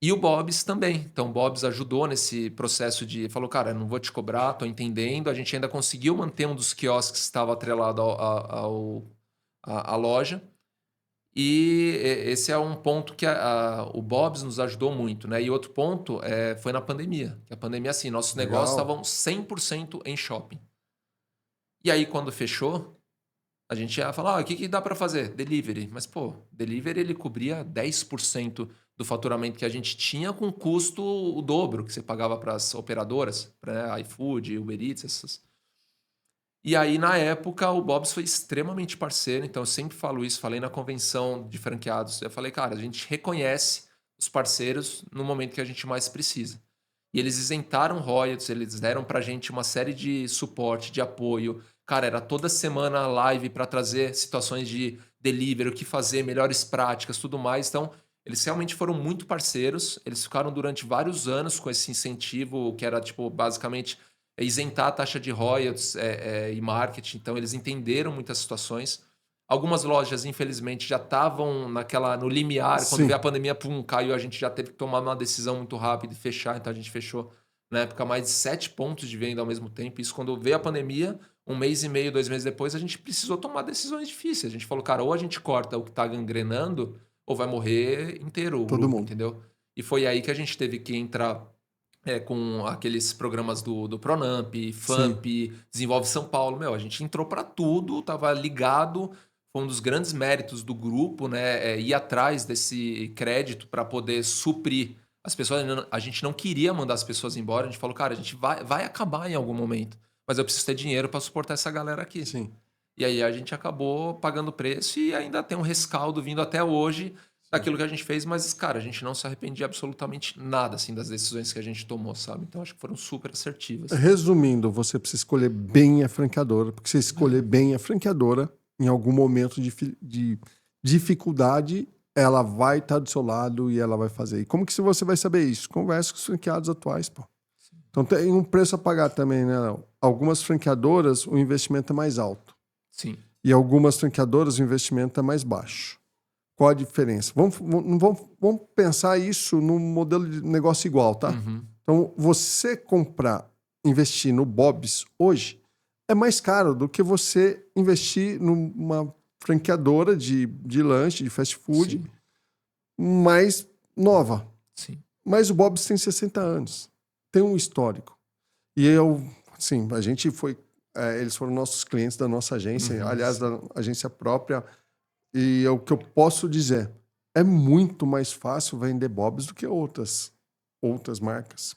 E o Bob's também. Então, o Bob's ajudou nesse processo de... Falou, cara, eu não vou te cobrar, tô entendendo. A gente ainda conseguiu manter um dos quiosques que estava atrelado à loja. E esse é um ponto que o Bob's nos ajudou muito, né? E outro ponto foi na pandemia. Que a pandemia, assim, nossos negócios Legal. estavam 100% em shopping. E aí, quando fechou, a gente ia falar, o que dá para fazer? Delivery. Mas, pô, delivery ele cobria 10% do faturamento que a gente tinha com custo o dobro que você pagava para as operadoras, para iFood, Uber Eats, essas. E aí, na época, o Bob's foi extremamente parceiro, então eu sempre falo isso, falei na convenção de franqueados. Eu falei, cara, a gente reconhece os parceiros no momento que a gente mais precisa. E eles isentaram royalties, eles deram pra gente uma série de suporte, de apoio. Cara, era toda semana live para trazer situações de delivery, o que fazer, melhores práticas, tudo mais. Então, eles realmente foram muito parceiros. Eles ficaram durante vários anos com esse incentivo, que era, tipo, basicamente isentar a taxa de royalties e marketing. Então, eles entenderam muitas situações. Algumas lojas, infelizmente, já estavam no limiar. Quando Sim. veio a pandemia, pum, caiu. A gente já teve que tomar uma decisão muito rápida e fechar. Então, a gente fechou, na época, mais de 7 pontos de venda ao mesmo tempo. Isso quando veio a pandemia, 1 mês e meio, 2 meses depois, a gente precisou tomar decisões difíceis. A gente falou, cara, ou a gente corta o que está gangrenando, ou vai morrer inteiro o Todo grupo, mundo. entendeu? E foi aí que a gente teve que entrar com aqueles programas do Pronamp, Sim. FAMP, Desenvolve São Paulo. Meu, a gente entrou para tudo, estava ligado. Foi um dos grandes méritos do grupo, né? Ir atrás desse crédito para poder suprir as pessoas. A gente não queria mandar as pessoas embora. A gente falou, cara, a gente vai acabar em algum momento, mas eu preciso ter dinheiro para suportar essa galera aqui. Sim. E aí a gente acabou pagando o preço e ainda tem um rescaldo vindo até hoje daquilo que a gente fez, mas, cara, a gente não se arrepende de absolutamente nada, assim, das decisões que a gente tomou, sabe? Então, acho que foram super assertivas. Resumindo, você precisa escolher bem a franqueadora, porque se escolher bem a franqueadora, em algum momento de dificuldade, ela vai estar do seu lado e ela vai fazer. E como que você vai saber isso? Converse com os franqueados atuais, pô. Então tem um preço a pagar também, né, Léo? Algumas franqueadoras, o investimento é mais alto. Sim. E algumas franqueadoras, o investimento é mais baixo. Qual a diferença? Vamos pensar isso num modelo de negócio igual, tá? Uhum. Então, você investir no Bob's hoje é mais caro do que você investir numa franqueadora de lanche, de fast food, Sim. mais nova. Sim. Mas o Bob's tem 60 anos. Tem um histórico. E assim, a gente foi... eles foram nossos clientes da nossa agência, aliás, da agência própria. E o que eu posso dizer, é muito mais fácil vender Bob's do que outras marcas.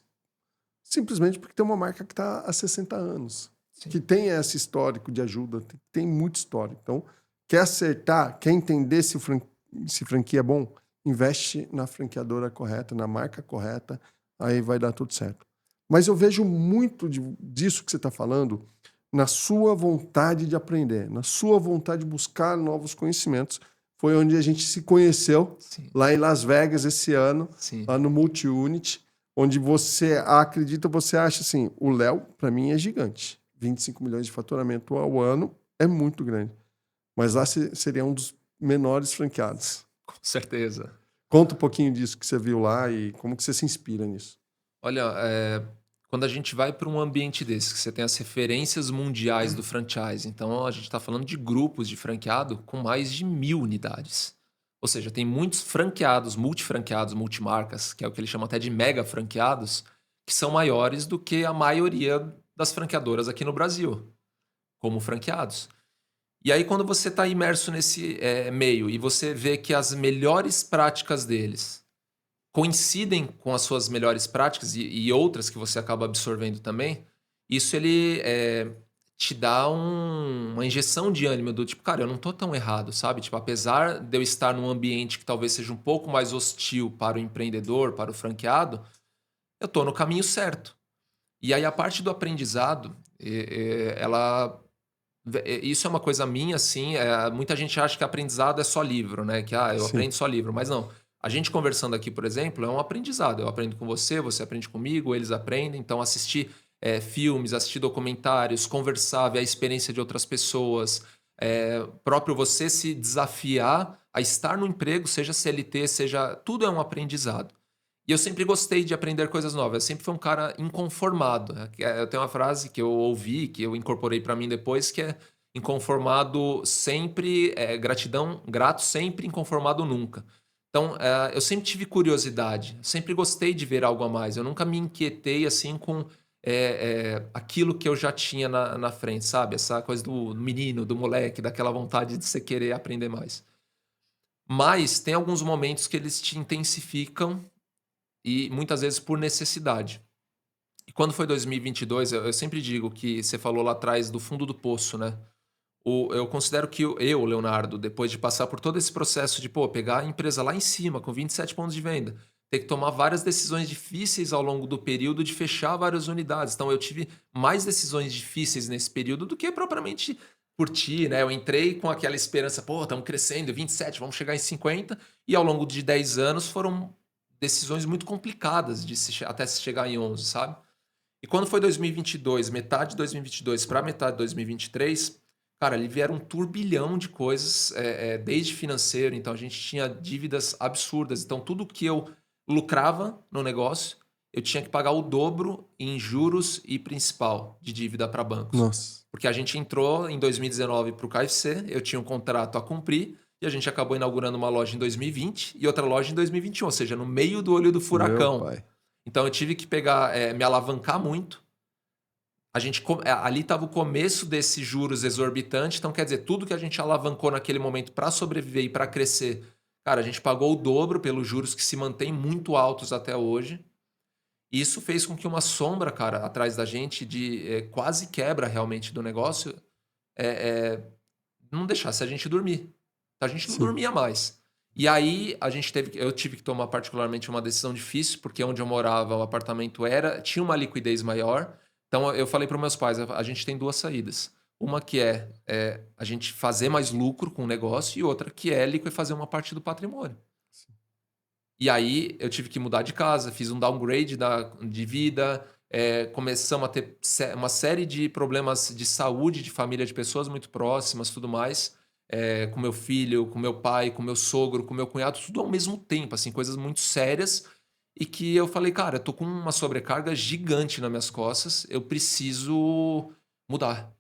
Simplesmente porque tem uma marca que está há 60 anos, Sim. que tem esse histórico de ajuda, tem muito histórico. Então, quer acertar, quer entender se franquia é bom, investe na franqueadora correta, na marca correta, aí vai dar tudo certo. Mas eu vejo muito disso que você está falando na sua vontade de aprender, na sua vontade de buscar novos conhecimentos. Foi onde a gente se conheceu, Sim. lá em Las Vegas esse ano, Sim. lá no Multi-Unit, onde você acredita, você acha assim, o Léo, para mim, é gigante. 25 milhões de faturamento ao ano é muito grande. Mas lá seria um dos menores franqueados. Com certeza. Conta um pouquinho disso que você viu lá e como que você se inspira nisso. Olha, quando a gente vai para um ambiente desse, que você tem as referências mundiais do franchise, então a gente está falando de grupos de franqueado com mais de 1.000 unidades. Ou seja, tem muitos franqueados, multifranqueados, multimarcas, que é o que eles chamam até de mega franqueados, que são maiores do que a maioria das franqueadoras aqui no Brasil, como franqueados. E aí, quando você está imerso nesse meio e você vê que as melhores práticas deles coincidem com as suas melhores práticas e outras que você acaba absorvendo também, isso ele te dá uma injeção de ânimo do tipo, cara, eu não tô tão errado, sabe? Tipo, apesar de eu estar num ambiente que talvez seja um pouco mais hostil para o empreendedor, para o franqueado, eu tô no caminho certo. E aí a parte do aprendizado, isso é uma coisa minha, assim, muita gente acha que aprendizado é só livro, né? Que, eu Sim. aprendo só livro, mas não. A gente conversando aqui, por exemplo, é um aprendizado. Eu aprendo com você, você aprende comigo, eles aprendem. Então, assistir filmes, assistir documentários, conversar, ver a experiência de outras pessoas, próprio você se desafiar a estar no emprego, seja CLT, seja... Tudo é um aprendizado. E eu sempre gostei de aprender coisas novas. Eu sempre fui um cara inconformado. Eu tenho uma frase que eu ouvi, que eu incorporei para mim depois, que é inconformado sempre, gratidão, grato sempre, inconformado nunca. Então, eu sempre tive curiosidade, sempre gostei de ver algo a mais. Eu nunca me inquietei assim com aquilo que eu já tinha na frente, sabe? Essa coisa do menino, do moleque, daquela vontade de você querer aprender mais. Mas tem alguns momentos que eles te intensificam e muitas vezes por necessidade. E quando foi 2022, eu sempre digo que você falou lá atrás do fundo do poço, né? Eu considero que eu, Leonardo, depois de passar por todo esse processo de pegar a empresa lá em cima, com 27 pontos de venda, ter que tomar várias decisões difíceis ao longo do período de fechar várias unidades. Então, eu tive mais decisões difíceis nesse período do que propriamente curtir, né? Eu entrei com aquela esperança, estamos crescendo, 27, vamos chegar em 50, e ao longo de 10 anos foram decisões muito complicadas até se chegar em 11, sabe? E quando foi 2022, metade de 2022 para metade de 2023, cara, ali vieram um turbilhão de coisas, desde financeiro, então a gente tinha dívidas absurdas. Então tudo que eu lucrava no negócio, eu tinha que pagar o dobro em juros e principal de dívida para bancos. Nossa. Porque a gente entrou em 2019 para o KFC, eu tinha um contrato a cumprir, e a gente acabou inaugurando uma loja em 2020 e outra loja em 2021, ou seja, no meio do olho do Meu furacão. pai. Então eu tive que pegar, me alavancar muito. Ali estava o começo desses juros exorbitantes, então quer dizer, tudo que a gente alavancou naquele momento para sobreviver e para crescer, cara, a gente pagou o dobro pelos juros que se mantêm muito altos até hoje. E isso fez com que uma sombra, cara, atrás da gente de quase quebra realmente do negócio, não deixasse a gente dormir. A gente não Sim. dormia mais. E aí eu tive que tomar particularmente uma decisão difícil, porque onde eu morava, o apartamento tinha uma liquidez maior. Então eu falei para os meus pais, a gente tem duas saídas. Uma que é a gente fazer mais lucro com o negócio e outra que é liquefazer uma parte do patrimônio. E aí eu tive que mudar de casa, fiz um downgrade de vida, começamos a ter uma série de problemas de saúde, de família, de pessoas muito próximas, tudo mais. Com meu filho, com meu pai, com meu sogro, com meu cunhado, tudo ao mesmo tempo, assim, coisas muito sérias. E que eu falei, cara, eu tô com uma sobrecarga gigante nas minhas costas, eu preciso mudar.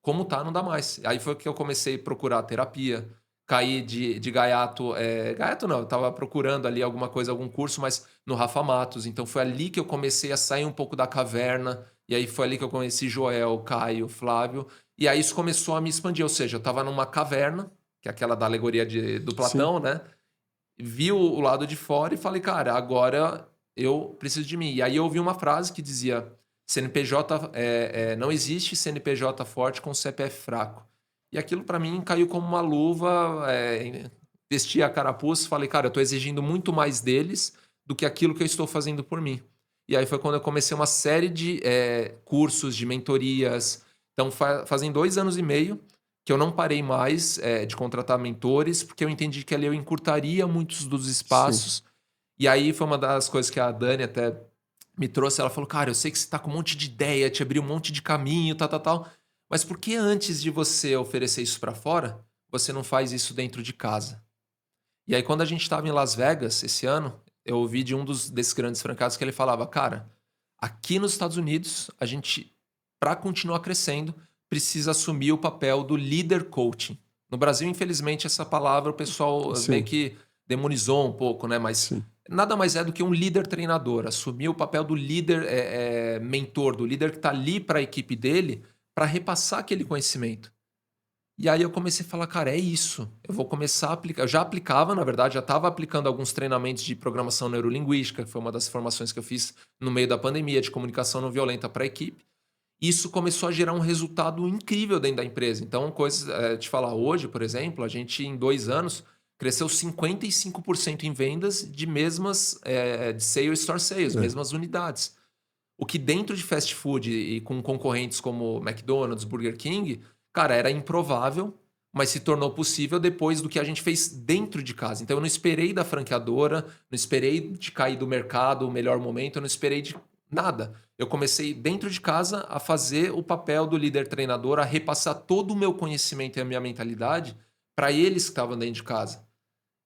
Como tá, não dá mais. Aí foi que eu comecei a procurar terapia, caí de gaiato. Gaiato não, eu tava procurando ali alguma coisa, algum curso, mas no Rafa Matos. Então foi ali que eu comecei a sair um pouco da caverna. E aí foi ali que eu conheci Joel, Caio, Flávio. E aí isso começou a me expandir. Ou seja, eu tava numa caverna, que é aquela da alegoria do Sim. Platão, né? Vi o lado de fora e falei, cara, agora eu preciso de mim. E aí eu ouvi uma frase que dizia: CNPJ, não existe CNPJ forte com CPF fraco. E aquilo para mim caiu como uma luva, vesti a carapuça e falei, cara, eu tô exigindo muito mais deles do que aquilo que eu estou fazendo por mim. E aí foi quando eu comecei uma série de cursos, de mentorias. Então fazem 2 anos e meio que eu não parei mais de contratar mentores, porque eu entendi que ali eu encurtaria muitos dos Sim. espaços. E aí foi uma das coisas que a Dani até me trouxe. Ela falou, cara, eu sei que você tá com um monte de ideia, te abriu um monte de caminho, tal. Mas por que antes de você oferecer isso para fora, você não faz isso dentro de casa? E aí quando a gente estava em Las Vegas esse ano, eu ouvi de desses grandes franqueados que ele falava, cara, aqui nos Estados Unidos, a gente, para continuar crescendo, precisa assumir o papel do leader coaching. No Brasil, infelizmente, essa palavra o pessoal meio que demonizou um pouco, né? Mas nada mais é do que um líder treinador. Assumir o papel do líder mentor, do líder que está ali para a equipe dele, para repassar aquele conhecimento. E aí eu comecei a falar, cara, é isso. Eu vou começar a aplicar. Eu já aplicava, na verdade, já estava aplicando alguns treinamentos de programação neurolinguística, que foi uma das formações que eu fiz no meio da pandemia, de comunicação não violenta para a equipe. Isso começou a gerar um resultado incrível dentro da empresa. Então, te falar, hoje, por exemplo, a gente em 2 anos cresceu 55% em vendas de mesmas, de sales store sales, mesmas unidades. O que dentro de fast food e com concorrentes como McDonald's, Burger King, cara, era improvável, mas se tornou possível depois do que a gente fez dentro de casa. Então eu não esperei da franqueadora, não esperei de cair do mercado o melhor momento, eu não esperei de nada. Eu comecei dentro de casa a fazer o papel do líder treinador, a repassar todo o meu conhecimento e a minha mentalidade para eles que estavam dentro de casa.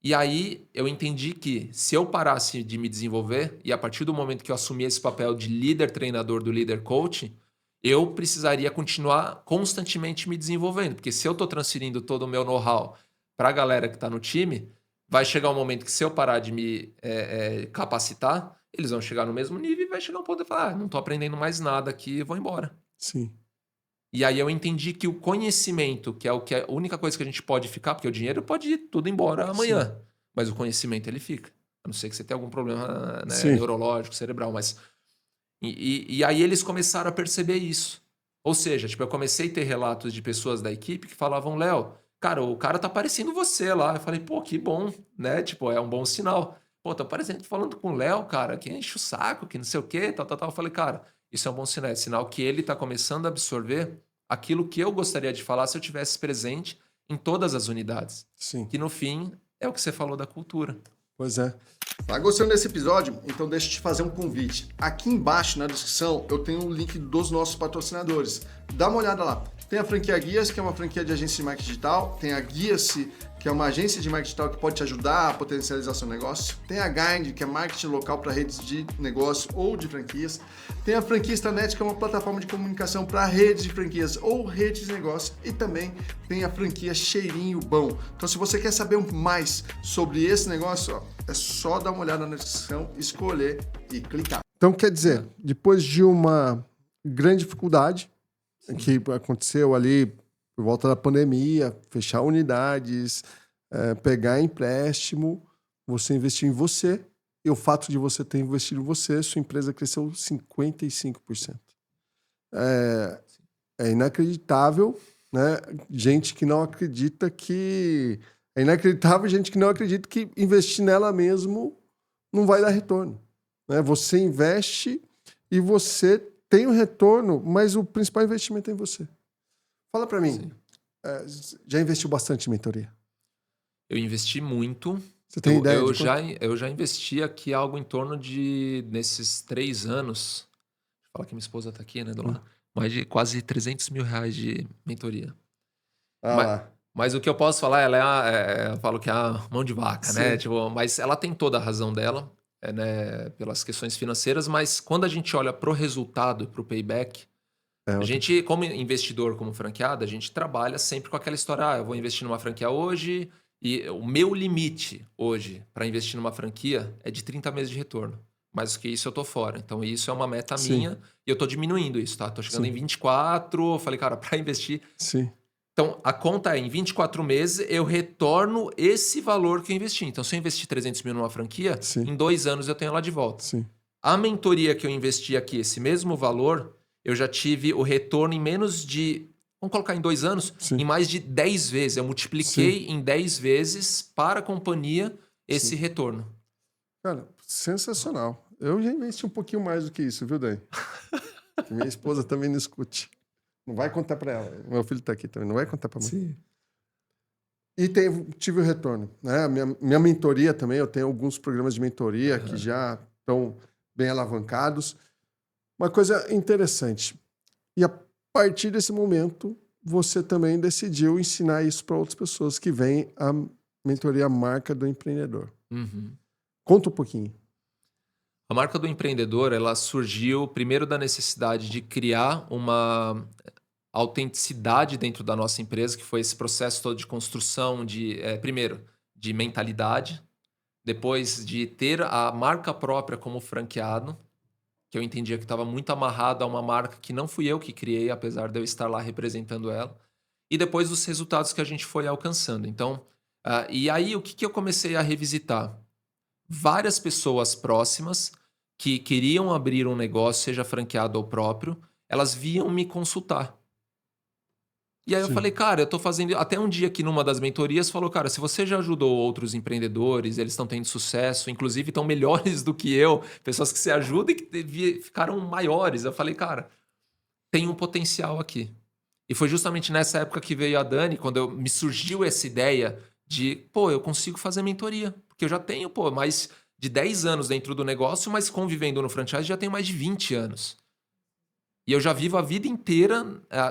E aí eu entendi que se eu parasse de me desenvolver, e a partir do momento que eu assumi esse papel de líder treinador, do líder coach, eu precisaria continuar constantemente me desenvolvendo. Porque se eu estou transferindo todo o meu know-how para a galera que está no time, vai chegar um momento que se eu parar de me capacitar, eles vão chegar no mesmo nível e vai chegar um ponto de falar, não estou aprendendo mais nada aqui, vou embora. Sim. E aí eu entendi que o conhecimento, que é a única coisa que a gente pode ficar, porque o dinheiro pode ir tudo embora amanhã, mas o conhecimento ele fica. A não ser que você tenha algum problema, né, neurológico, cerebral, mas... E aí eles começaram a perceber isso. Ou seja, tipo, eu comecei a ter relatos de pessoas da equipe que falavam, Léo, cara, o cara tá parecendo você lá. Eu falei, pô, que bom, né? Tipo, é um bom sinal. Pô, tô falando com o Léo, cara, que enche o saco, que não sei o quê, tal. Eu falei, cara, isso é um bom sinal. É sinal que ele tá começando a absorver aquilo que eu gostaria de falar se eu tivesse presente em todas as unidades. Sim. Que no fim é o que você falou da cultura. Pois é. Tá gostando desse episódio? Então deixa eu te fazer um convite. Aqui embaixo na descrição eu tenho o link dos nossos patrocinadores. Dá uma olhada lá. Tem a franquia Guia-se, que é uma franquia de agência de marketing digital. Tem a Guia-se, que é uma agência de marketing digital que pode te ajudar a potencializar seu negócio. Tem a Guide, que é marketing local para redes de negócio ou de franquias. Tem a Franquia Extranet, que é uma plataforma de comunicação para redes de franquias ou redes de negócio. E também tem a franquia Cheirinho Bom. Então, se você quer saber mais sobre esse negócio, ó, é só dar uma olhada na descrição, escolher e clicar. Então, quer dizer, depois de uma grande dificuldade que aconteceu ali por volta da pandemia, fechar unidades, pegar empréstimo, você investiu em você, e o fato de você ter investido em você, sua empresa cresceu 55%. É inacreditável, né? Gente que não acredita que... É inacreditável gente que não acredita que investir nela mesmo não vai dar retorno, né? Você investe e você tem o retorno, mas o principal investimento é em você. Fala para mim, já investiu bastante em mentoria? Eu investi muito. Você tem ideia eu já investi aqui algo em torno de, nesses 3 anos, fala que minha esposa está aqui, né, do lado, mais de quase 300 mil reais de mentoria. Mas o que eu posso falar, eu falo que é a mão de vaca, né? Tipo, mas ela tem toda a razão dela, né, pelas questões financeiras, mas quando a gente olha pro resultado, pro payback, a gente, como investidor, como franqueado, a gente trabalha sempre com aquela história, eu vou investir numa franquia hoje, e o meu limite hoje para investir numa franquia é de 30 meses de retorno. Mais do que isso eu tô fora. Então isso é uma meta minha e eu tô diminuindo isso, tá? Tô chegando em 24, eu falei, cara, para investir... Então, a conta é, em 24 meses, eu retorno esse valor que eu investi. Então, se eu investir 300 mil numa franquia, em 2 anos eu tenho ela de volta. A mentoria que eu investi aqui, esse mesmo valor, eu já tive o retorno em menos de... Vamos colocar em 2 anos, em mais de 10 vezes. Eu multipliquei em 10 vezes para a companhia esse retorno. Cara, sensacional. Eu já investi um pouquinho mais do que isso, viu, Dani? Minha esposa também não escute. Não vai contar para ela. Meu filho está aqui também. Não vai contar para mim. E tive o retorno, né? Minha mentoria também. Eu tenho alguns programas de mentoria que já estão bem alavancados. Uma coisa interessante. E a partir desse momento, você também decidiu ensinar isso para outras pessoas que vêm a mentoria Marca do Empreendedor. Conta um pouquinho. A Marca do Empreendedor, ela surgiu primeiro da necessidade de criar uma autenticidade dentro da nossa empresa, que foi esse processo todo de construção primeiro, de mentalidade, depois de ter a marca própria como franqueado, que eu entendia que estava muito amarrado a uma marca que não fui eu que criei, apesar de eu estar lá representando ela, e depois dos resultados que a gente foi alcançando. Então, e aí o que eu comecei a revisitar? Várias pessoas próximas que queriam abrir um negócio, seja franqueado ou próprio, elas vinham me consultar. E aí eu Sim. falei, cara, eu tô fazendo. Até um dia que numa das mentorias falou, cara, se você já ajudou outros empreendedores, eles estão tendo sucesso, inclusive estão melhores do que eu, pessoas que se ajudam e que ficaram maiores. Eu falei, cara, tem um potencial aqui. E foi justamente nessa época que veio a Dani, quando me surgiu essa ideia de, pô, eu consigo fazer mentoria. Porque eu já tenho, pô, mais de 10 anos dentro do negócio, mas convivendo no franchise já tenho mais de 20 anos. E eu já vivo a vida inteira,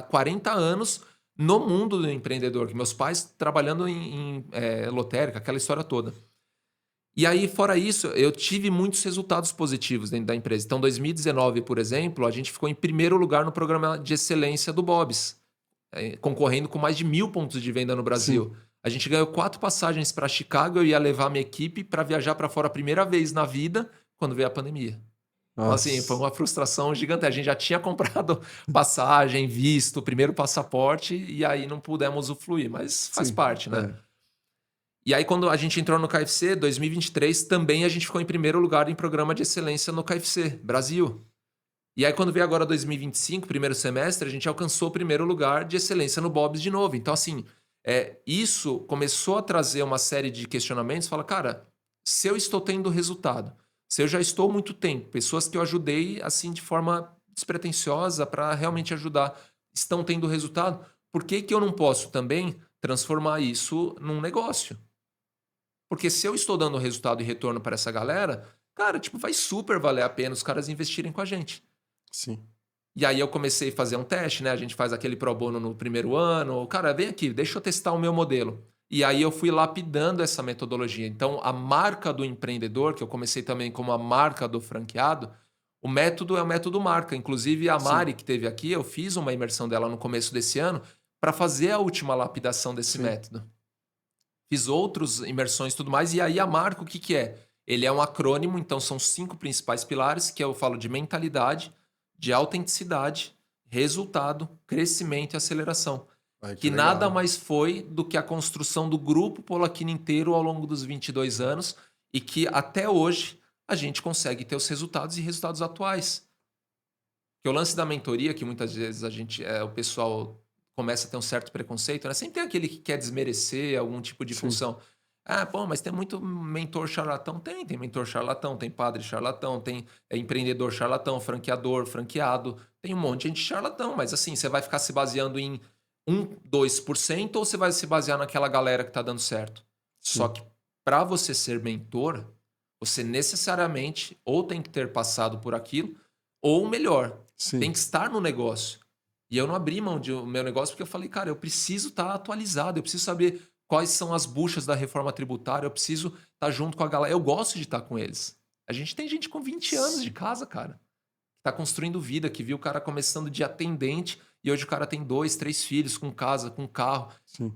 40 anos, no mundo do empreendedor. Que meus pais trabalhando em lotérica, aquela história toda. E aí, fora isso, eu tive muitos resultados positivos dentro da empresa. Então, 2019, por exemplo, a gente ficou em primeiro lugar no programa de excelência do Bob's, concorrendo com mais de 1.000 pontos de venda no Brasil. Sim. A gente ganhou 4 passagens para Chicago, eu ia levar minha equipe para viajar para fora a primeira vez na vida, quando veio a pandemia. Então, assim, foi Nossa. uma frustração gigante. A gente já tinha comprado passagem, visto, primeiro passaporte, e aí não pudemos usufruir, mas faz Sim. parte, né? É. E aí, quando a gente entrou no KFC, 2023, também a gente ficou em primeiro lugar em programa de excelência no KFC, Brasil. E aí, quando veio agora 2025, primeiro semestre, a gente alcançou o primeiro lugar de excelência no Bob's de novo. Então, assim, isso começou a trazer uma série de questionamentos. Fala, cara, se eu estou tendo resultado, se eu já estou há muito tempo, pessoas que eu ajudei, assim, de forma despretensiosa para realmente ajudar, estão tendo resultado, por que que eu não posso também transformar isso num negócio? Porque se eu estou dando resultado e retorno para essa galera, cara, tipo, vai super valer a pena os caras investirem com a gente. Sim. E aí eu comecei a fazer um teste, né? A gente faz aquele pro bono no primeiro ano. Cara, vem aqui, deixa eu testar o meu modelo. E aí eu fui lapidando essa metodologia. Então, a marca do empreendedor, que eu comecei também como a marca do franqueado, o método é o método marca. Inclusive, a Sim. Mari, que teve aqui, eu fiz uma imersão dela no começo desse ano para fazer a última lapidação desse Sim. método. Fiz outras imersões e tudo mais. E aí a marca, o que que é? Ele é um acrônimo, então são 5 principais pilares, que eu falo de mentalidade, de autenticidade, resultado, crescimento e aceleração. Ai, que Que nada legal. mais foi do que a construção do grupo Polaquino inteiro ao longo dos 22 anos e que até hoje a gente consegue ter os resultados e resultados atuais. Que o lance da mentoria, que muitas vezes o pessoal começa a ter um certo preconceito, né? Sempre tem aquele que quer desmerecer algum tipo de Sim. função. Ah, pô, mas tem muito mentor charlatão. Tem mentor charlatão, tem padre charlatão, tem empreendedor charlatão, franqueador, franqueado. Tem um monte de gente charlatão, mas assim, você vai ficar se baseando em 2% ou você vai se basear naquela galera que tá dando certo? Só Sim. que para você ser mentor, você necessariamente ou tem que ter passado por aquilo, ou melhor, tem Sim. que estar no negócio. E eu não abri mão do meu negócio porque eu falei, cara, eu preciso estar atualizado, eu preciso saber quais são as buchas da reforma tributária, eu preciso estar junto com a galera. Eu gosto de estar com eles. A gente tem gente com 20 anos de casa, cara, que tá construindo vida, que viu o cara começando de atendente e hoje o cara tem 2, 3 filhos com casa, com carro. Sim.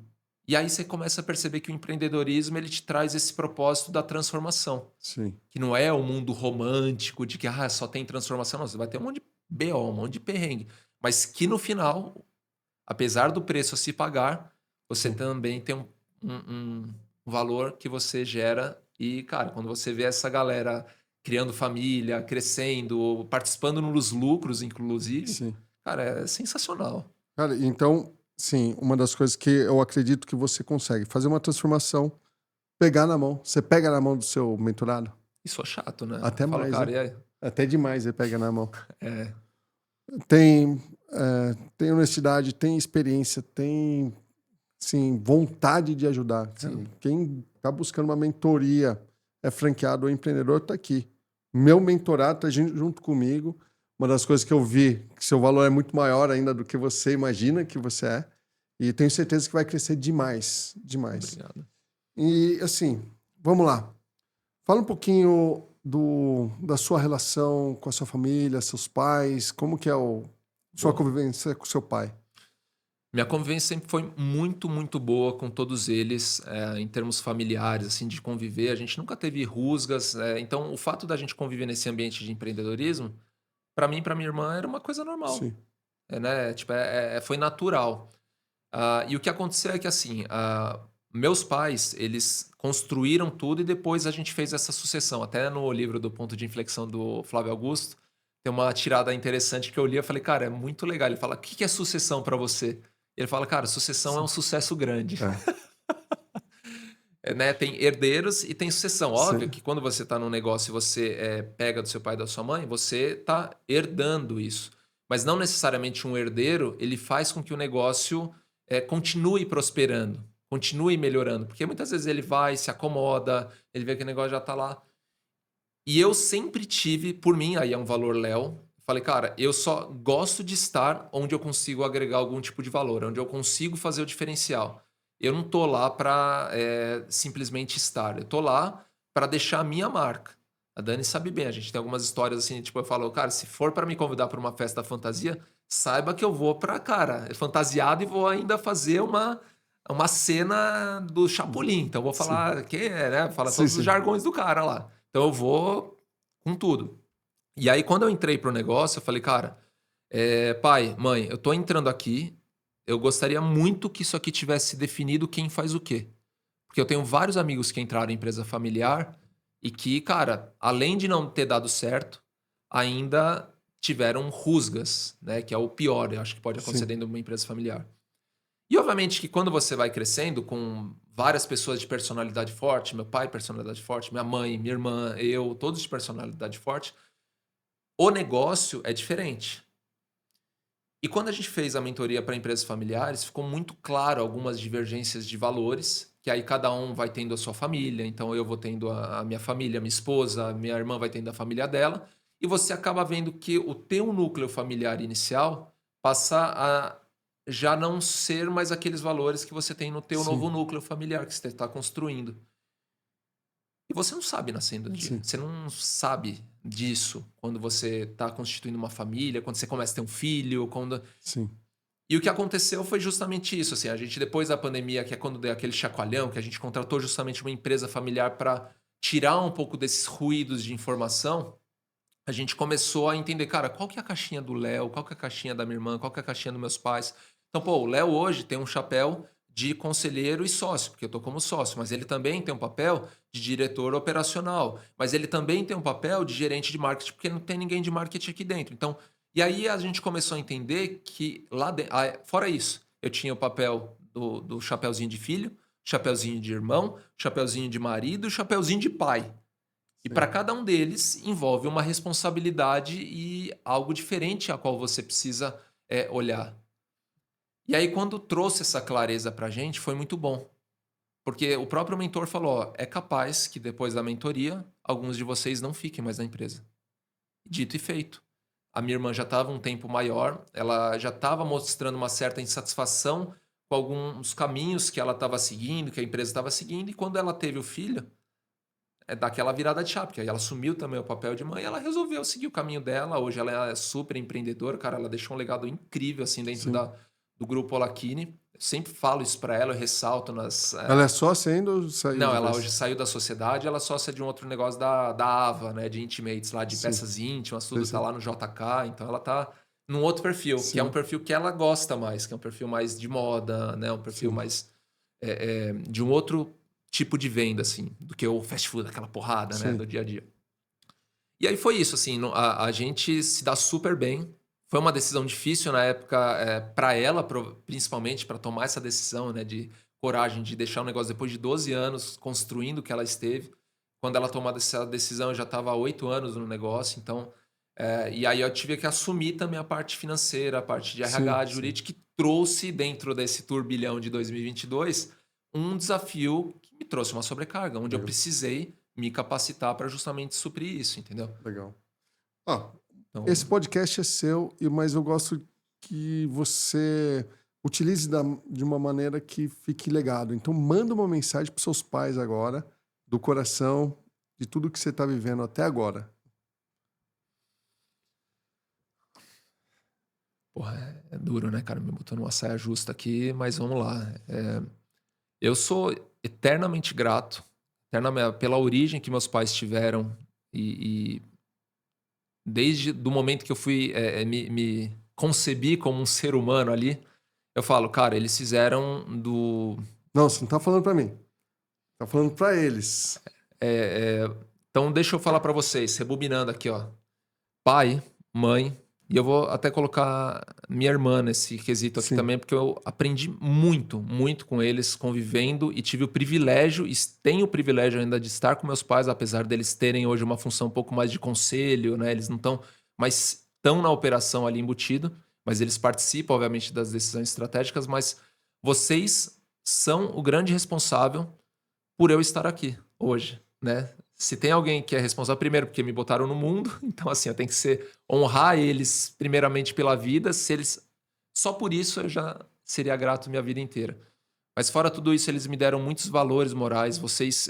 E aí você começa a perceber que o empreendedorismo ele te traz esse propósito da transformação. Sim. Que não é o mundo romântico de que só tem transformação. Não, você vai ter um monte de BO, um monte de perrengue. Mas que no final, apesar do preço a se pagar, você Sim. também tem um valor que você gera. E, cara, quando você vê essa galera criando família, crescendo, participando nos lucros, inclusive, Sim. cara, é sensacional. Cara, então, sim, uma das coisas que eu acredito que você consegue fazer uma transformação, pegar na mão. Você pega na mão do seu mentorado? Isso é chato, né? Até Eu falo, mais, cara, né? e aí? Até demais ele pega na mão. É, Tem, tem honestidade, tem experiência, tem, sim, vontade de ajudar. Cara, sim. quem tá buscando uma mentoria, é franqueado ou empreendedor, tá aqui. Meu mentorado tá junto comigo. Uma das coisas que eu vi, que seu valor é muito maior ainda do que você imagina que você é. E tenho certeza que vai crescer demais, demais. Obrigado. E assim, vamos lá. Fala um pouquinho da sua relação com a sua família, seus pais, como que é sua Boa. convivência com seu pai? Minha convivência sempre foi muito, muito boa com todos eles, em termos familiares, assim, de conviver. A gente nunca teve rusgas, então o fato da gente conviver nesse ambiente de empreendedorismo, para mim e para minha irmã era uma coisa normal, Sim, né? Tipo, foi natural. E o que aconteceu é que, assim, meus pais, eles construíram tudo e depois a gente fez essa sucessão. Até no livro do Ponto de Inflexão do Flávio Augusto, tem uma tirada interessante que eu li. Eu falei, cara, é muito legal. Ele fala, o que que é sucessão para você? Ele fala, cara, sucessão é um sim. sucesso grande. É, Né? Tem herdeiros e tem sucessão. Óbvio sim, que quando você está num negócio e você pega do seu pai e da sua mãe, você está herdando isso. Mas não necessariamente um herdeiro, ele faz com que o negócio continue prosperando, continue melhorando. Porque muitas vezes ele vai, se acomoda, ele vê que o negócio já está lá. E eu sempre tive, por mim, aí é um valor Léo, falei, cara, eu só gosto de estar onde eu consigo agregar algum tipo de valor, onde eu consigo fazer o diferencial. Eu não tô lá para simplesmente estar, eu tô lá para deixar a minha marca. A Dani sabe bem, a gente tem algumas histórias assim, tipo, eu falo, cara, se for para me convidar para uma festa da fantasia, saiba que eu vou para, cara, fantasiado e vou ainda fazer uma cena do Chapolin. Então eu vou sim, falar, né? Fala sim, todos os sim, jargões do cara lá. Então eu vou com tudo. E aí, quando eu entrei pro negócio, eu falei, cara, pai, mãe, eu tô entrando aqui, eu gostaria muito que isso aqui tivesse definido quem faz o quê. Porque eu tenho vários amigos que entraram em empresa familiar e que, cara, além de não ter dado certo, ainda tiveram rusgas, né? Que é o pior, eu acho que pode acontecer sim, dentro de uma empresa familiar. E obviamente que quando você vai crescendo com várias pessoas de personalidade forte, meu pai personalidade forte, minha mãe, minha irmã, eu, todos de personalidade forte, o negócio é diferente. E quando a gente fez a mentoria para empresas familiares, ficou muito claro algumas divergências de valores, que aí cada um vai tendo a sua família, então eu vou tendo a minha família, minha esposa, a minha irmã vai tendo a família dela, e você acaba vendo que o teu núcleo familiar inicial passa a já não ser mais aqueles valores que você tem no teu novo sim, núcleo familiar que você está construindo. E você não sabe nascendo um dia. sim, Você não sabe disso quando você está constituindo uma família, quando você começa a ter um filho, quando... sim, E o que aconteceu foi justamente isso, assim, a gente depois da pandemia, que é quando deu aquele chacoalhão, que a gente contratou justamente uma empresa familiar para tirar um pouco desses ruídos de informação, a gente começou a entender, cara, qual que é a caixinha do Léo, qual que é a caixinha da minha irmã, qual que é a caixinha dos meus pais. Então, pô, o Léo hoje tem um chapéu de conselheiro e sócio, porque eu tô como sócio, mas ele também tem um papel de diretor operacional, mas ele também tem um papel de gerente de marketing, porque não tem ninguém de marketing aqui dentro. Então, e aí a gente começou a entender que lá dentro, fora isso, eu tinha o papel do chapeuzinho de filho, chapeuzinho de irmão, chapeuzinho de marido, chapeuzinho de pai. E para sim, cada um deles envolve uma responsabilidade e algo diferente a qual você precisa olhar. E aí, quando trouxe essa clareza para a gente, foi muito bom. Porque o próprio mentor falou: ó, é capaz que depois da mentoria, alguns de vocês não fiquem mais na empresa. Dito e feito. A minha irmã já estava um tempo maior, ela já estava mostrando uma certa insatisfação com alguns caminhos que ela estava seguindo, que a empresa estava seguindo, e quando ela teve o filho, dar aquela virada de chave, porque aí ela assumiu também o papel de mãe e ela resolveu seguir o caminho dela. Hoje ela é super empreendedora, cara, ela deixou um legado incrível assim dentro sim. do grupo Olakini. Eu sempre falo isso para ela, eu ressalto Ela é sócia ainda ou saiu Não, de ela hoje vez? saiu da sociedade, ela é sócia de um outro negócio da Ava, né, de Intimates lá, de Sim, peças íntimas, sei, tudo tá sei. lá no JK, então ela tá num outro perfil, que é um Sim, perfil que ela gosta mais, que é um perfil mais de moda, né, um perfil sim, mais de um outro tipo de venda, assim, do que o fast food, aquela porrada, né, do sim, dia a dia. E aí foi isso, assim, a gente se dá super bem. Foi uma decisão difícil na época, para ela, principalmente, para tomar essa decisão, né, de coragem de deixar o negócio depois de 12 anos construindo o que ela esteve. Quando ela tomou essa decisão, eu já estava há 8 anos no negócio, então. E aí eu tive que assumir também a parte financeira, a parte de sim, RH, sim. jurídica, que trouxe dentro desse turbilhão de 2022 um desafio que me trouxe uma sobrecarga, onde eu Legal, precisei me capacitar para justamente suprir isso, entendeu? legal. Ó, esse Então, podcast é seu, mas eu gosto que você utilize de uma maneira que fique legado. Então, manda uma mensagem para seus pais agora, do coração, de tudo que você está vivendo até agora. Porra, é duro, né, cara? Me botou numa saia justa aqui, mas vamos lá. Eu sou eternamente grato pela origem que meus pais tiveram e desde do momento que eu fui me concebi como um ser humano ali, eu falo, cara, eles fizeram do. Não, você não tá falando pra mim. Tá falando pra eles. Então, deixa eu falar pra vocês, rebobinando aqui, ó. Pai, mãe, e eu vou até colocar minha irmã nesse quesito aqui Sim. também, porque eu aprendi muito, muito com eles, convivendo, e tive o privilégio, e tenho o privilégio ainda de estar com meus pais, apesar deles terem hoje uma função um pouco mais de conselho, né? Eles não estão, mas estão na operação ali embutido, mas eles participam, obviamente, das decisões estratégicas, mas vocês são o grande responsável por eu estar aqui hoje, né? Se tem alguém que é responsável, primeiro, porque me botaram no mundo, então, assim, eu tenho que honrar eles, primeiramente, pela vida. Se eles. Só por isso eu já seria grato minha vida inteira. Mas, fora tudo isso, eles me deram muitos valores morais. Vocês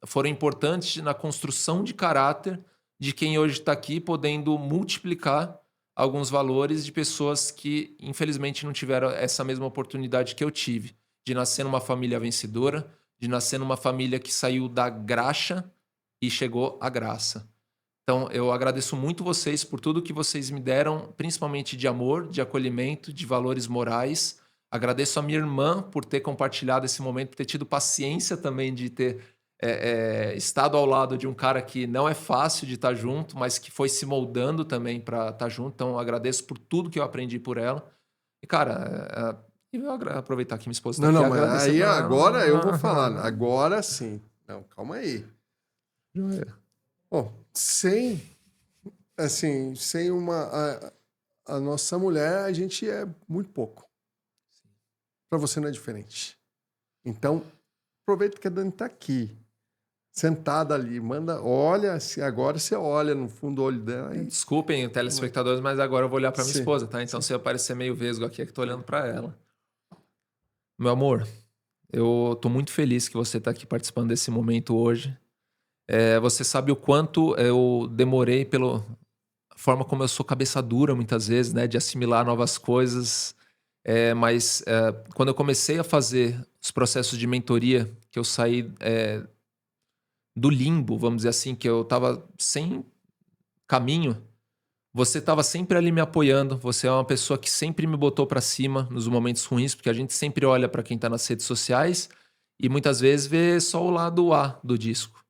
foram importantes na construção de caráter de quem hoje está aqui, podendo multiplicar alguns valores de pessoas que, infelizmente, não tiveram essa mesma oportunidade que eu tive, de nascer numa família vencedora, de nascer numa família que saiu da graxa e chegou à graça. Então, eu agradeço muito vocês por tudo que vocês me deram, principalmente de amor, de acolhimento, de valores morais. Agradeço a minha irmã por ter compartilhado esse momento, por ter tido paciência também de ter estado ao lado de um cara que não é fácil de estar junto, mas que foi se moldando também para estar junto. Então, agradeço por tudo que eu aprendi por ela. E, cara, eu vou aproveitar que minha esposa está aqui Não, e mas agradecer aí por agora eu vou falar. ela. Agora sim. Não, calma aí. Bom, sem a nossa mulher, a gente é muito pouco. Para você não é diferente. Então, aproveita que a Dani tá aqui, sentada ali, olha, agora você olha no fundo do olho dela. Desculpem, telespectadores, mas agora eu vou olhar para minha Sim, esposa, tá? Então, se eu parecer meio vesgo aqui, é que tô olhando para ela. Meu amor, eu tô muito feliz que você tá aqui participando desse momento hoje. Você sabe o quanto eu demorei pela forma como eu sou cabeça dura muitas vezes, né? De assimilar novas coisas. Mas quando eu comecei a fazer os processos de mentoria, que eu saí do limbo, vamos dizer assim, que eu tava sem caminho, você estava sempre ali me apoiando. Você é uma pessoa que sempre me botou para cima nos momentos ruins, porque a gente sempre olha para quem tá nas redes sociais e muitas vezes vê só o lado A do disco,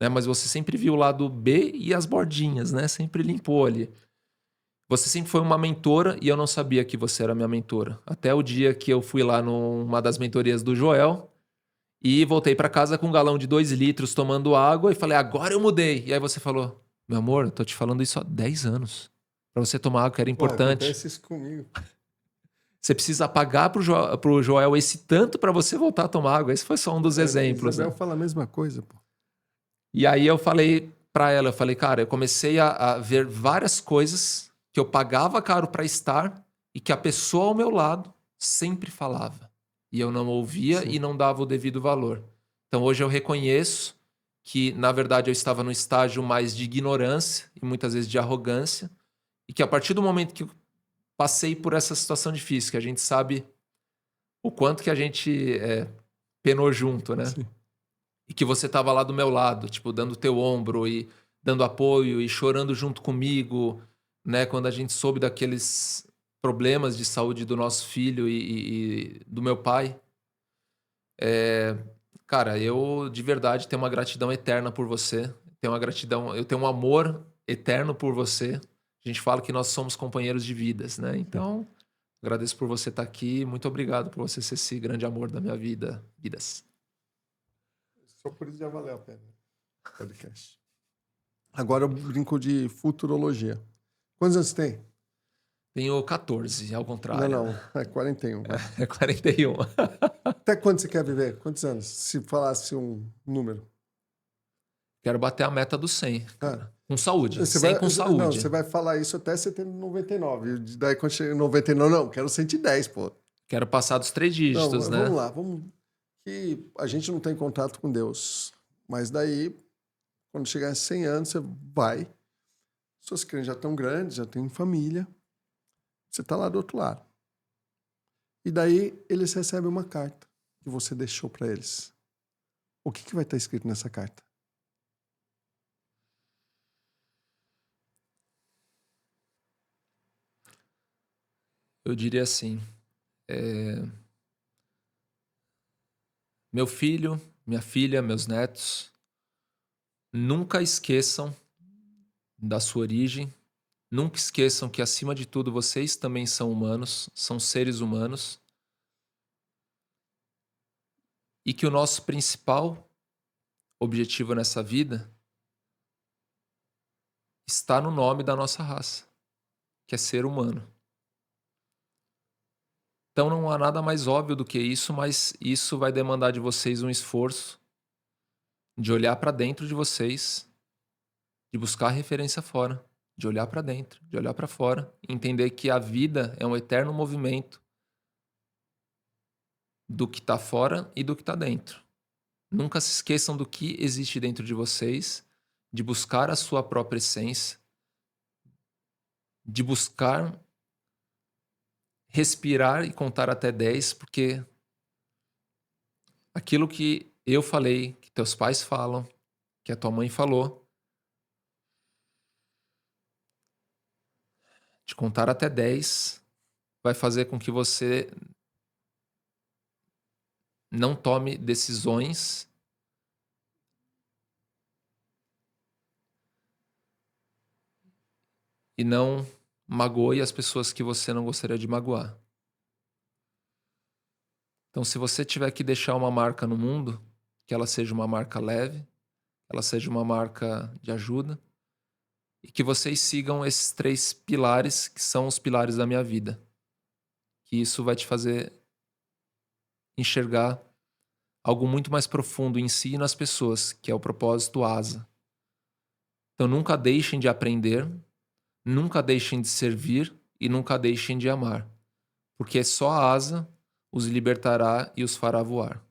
né? Mas você sempre viu o lado B e as bordinhas, né? Sempre limpou ali. Você sempre foi uma mentora e eu não sabia que você era minha mentora. Até o dia que eu fui lá numa das mentorias do Joel e voltei para casa com um galão de 2 litros tomando água e falei, agora eu mudei. E aí você falou, meu amor, eu tô te falando isso há 10 anos. Pra você tomar água, que era importante. Acontece isso comigo. Você precisa pagar pro Joel esse tanto para você voltar a tomar água. Esse foi só um dos exemplos, Isabel né? fala a mesma coisa, pô. E aí eu falei para ela, eu falei, cara, eu comecei a ver várias coisas que eu pagava caro para estar e que a pessoa ao meu lado sempre falava. E eu não ouvia Sim. e não dava o devido valor. Então hoje eu reconheço que, na verdade, eu estava no estágio mais de ignorância e muitas vezes de arrogância, e que a partir do momento que eu passei por essa situação difícil, que a gente sabe o quanto que a gente penou junto, né? Sim. E que você estava lá do meu lado, tipo, dando teu ombro e dando apoio e chorando junto comigo, né? Quando a gente soube daqueles problemas de saúde do nosso filho e do meu pai. Cara, eu de verdade tenho uma gratidão eterna por você. Eu tenho um amor eterno por você. A gente fala que nós somos companheiros de vidas, né? Então, agradeço por você estar aqui. Muito obrigado por você ser esse grande amor da minha vida. Vidas. Só por isso já valeu a pena. Podcast. Agora eu brinco de futurologia. Quantos anos você tem? Tenho 14, ao contrário. Não, é 41. É 41. Até quando você quer viver? Quantos anos? Se falasse um número. Quero bater a meta do 100, cara. Com saúde. 100 com Não, saúde. você vai falar isso até você ter 99. Daí quando chega em 99, não, quero 110, pô. Quero passar dos 3 dígitos, não, né? Vamos lá, que a gente não tem contato com Deus. Mas daí, quando chegar em 100 anos, você vai. Suas crianças já estão grandes, já têm família. Você está lá do outro lado. E daí eles recebem uma carta que você deixou para eles. O que vai estar escrito nessa carta? Eu diria assim, meu filho, minha filha, meus netos, nunca esqueçam da sua origem, nunca esqueçam que, acima de tudo, vocês também são humanos, são seres humanos, e que o nosso principal objetivo nessa vida está no nome da nossa raça, que é ser humano. Então não há nada mais óbvio do que isso, mas isso vai demandar de vocês um esforço de olhar para dentro de vocês, de buscar referência fora, de olhar para dentro, de olhar para fora, e entender que a vida é um eterno movimento do que está fora e do que está dentro. Nunca se esqueçam do que existe dentro de vocês, de buscar a sua própria essência, de buscar respirar e contar até 10, porque aquilo que eu falei, que teus pais falam, que a tua mãe falou, de contar até 10 vai fazer com que você não tome decisões e não magoe as pessoas que você não gostaria de magoar. Então, se você tiver que deixar uma marca no mundo, que ela seja uma marca leve, que ela seja uma marca de ajuda, e que vocês sigam esses 3 pilares que são os pilares da minha vida. Que isso vai te fazer enxergar algo muito mais profundo em si e nas pessoas, que é o propósito asa. Então nunca deixem de aprender, nunca deixem de servir e nunca deixem de amar. Porque só a asa os libertará e os fará voar.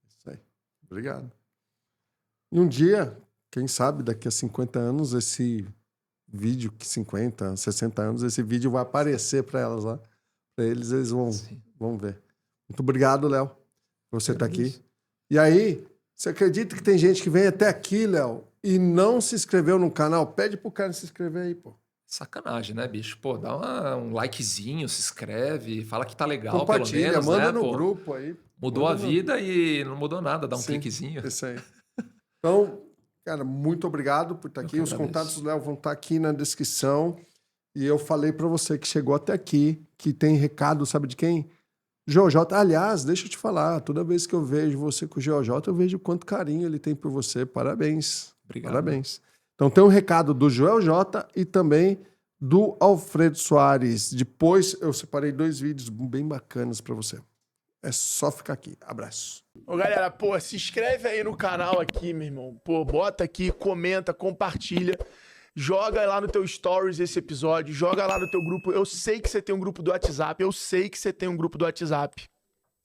Isso aí. Obrigado. E um dia, quem sabe daqui a 50 anos, esse vídeo, que 50, 60 anos, esse vídeo vai aparecer para elas lá. Para eles vão ver. Muito obrigado, Léo, por você estar aqui. E aí, você acredita que tem gente que vem até aqui, Léo, e não se inscreveu no canal? Pede pro cara se inscrever aí, pô. Sacanagem, né, bicho? Pô, dá um likezinho, se inscreve, fala que tá legal, compartilha, pelo menos, manda né? no Pô, grupo aí. mudou a vida e não mudou nada, dá um cliquezinho. Isso aí. Então, cara, muito obrigado por estar aqui. Os agradeço. Contatos do Léo vão estar aqui na descrição. E eu falei para você que chegou até aqui, que tem recado, sabe de quem? GeoJ. Aliás, deixa eu te falar, toda vez que eu vejo você com o GeoJ, eu vejo quanto carinho ele tem por você. Parabéns. Obrigado. Parabéns. Então tem um recado do Joel J e também do Alfredo Soares. Depois eu separei 2 vídeos bem bacanas para você. É só ficar aqui. Abraço. Ô, galera, pô, se inscreve aí no canal aqui, meu irmão. Pô, bota aqui, comenta, compartilha. Joga lá no teu stories esse episódio. Joga lá no teu grupo. Eu sei que você tem um grupo do WhatsApp.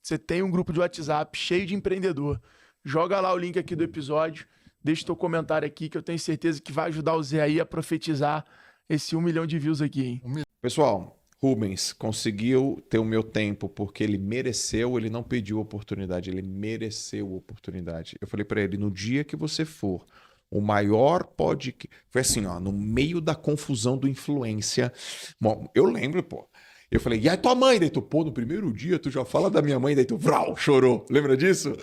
Você tem um grupo de WhatsApp cheio de empreendedor. Joga lá o link aqui do episódio. Deixa teu comentário aqui que eu tenho certeza que vai ajudar o Zé aí a profetizar esse 1 milhão de views aqui, hein? Pessoal, Rubens conseguiu ter o meu tempo porque ele mereceu, ele não pediu oportunidade, ele mereceu oportunidade. Eu falei para ele, no dia que você for o maior podcast... Foi assim, ó, no meio da confusão do influência. Bom, eu lembro, pô. Eu falei, e aí tua mãe? Daí tu, pô, no primeiro dia tu já fala da minha mãe, daí tu, vrau, chorou. Lembra disso?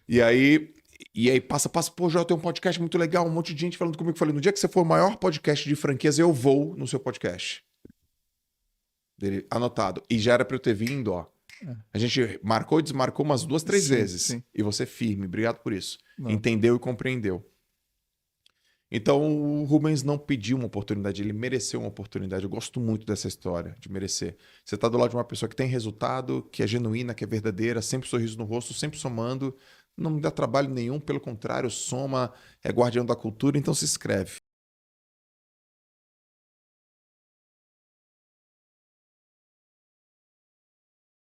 E aí passa, pô, já tem um podcast muito legal, um monte de gente falando comigo. Eu falei, no dia que você for o maior podcast de franquias, eu vou no seu podcast. Dele, anotado. E já era pra eu ter vindo, ó. A gente marcou e desmarcou umas 2, 3 vezes. Sim. E você firme, obrigado por isso. Não. Entendeu e compreendeu. Então o Rubens não pediu uma oportunidade, ele mereceu uma oportunidade. Eu gosto muito dessa história, de merecer. Você tá do lado de uma pessoa que tem resultado, que é genuína, que é verdadeira, sempre sorriso no rosto, sempre somando. Não me dá trabalho nenhum, pelo contrário, soma, é guardião da cultura, então se inscreve.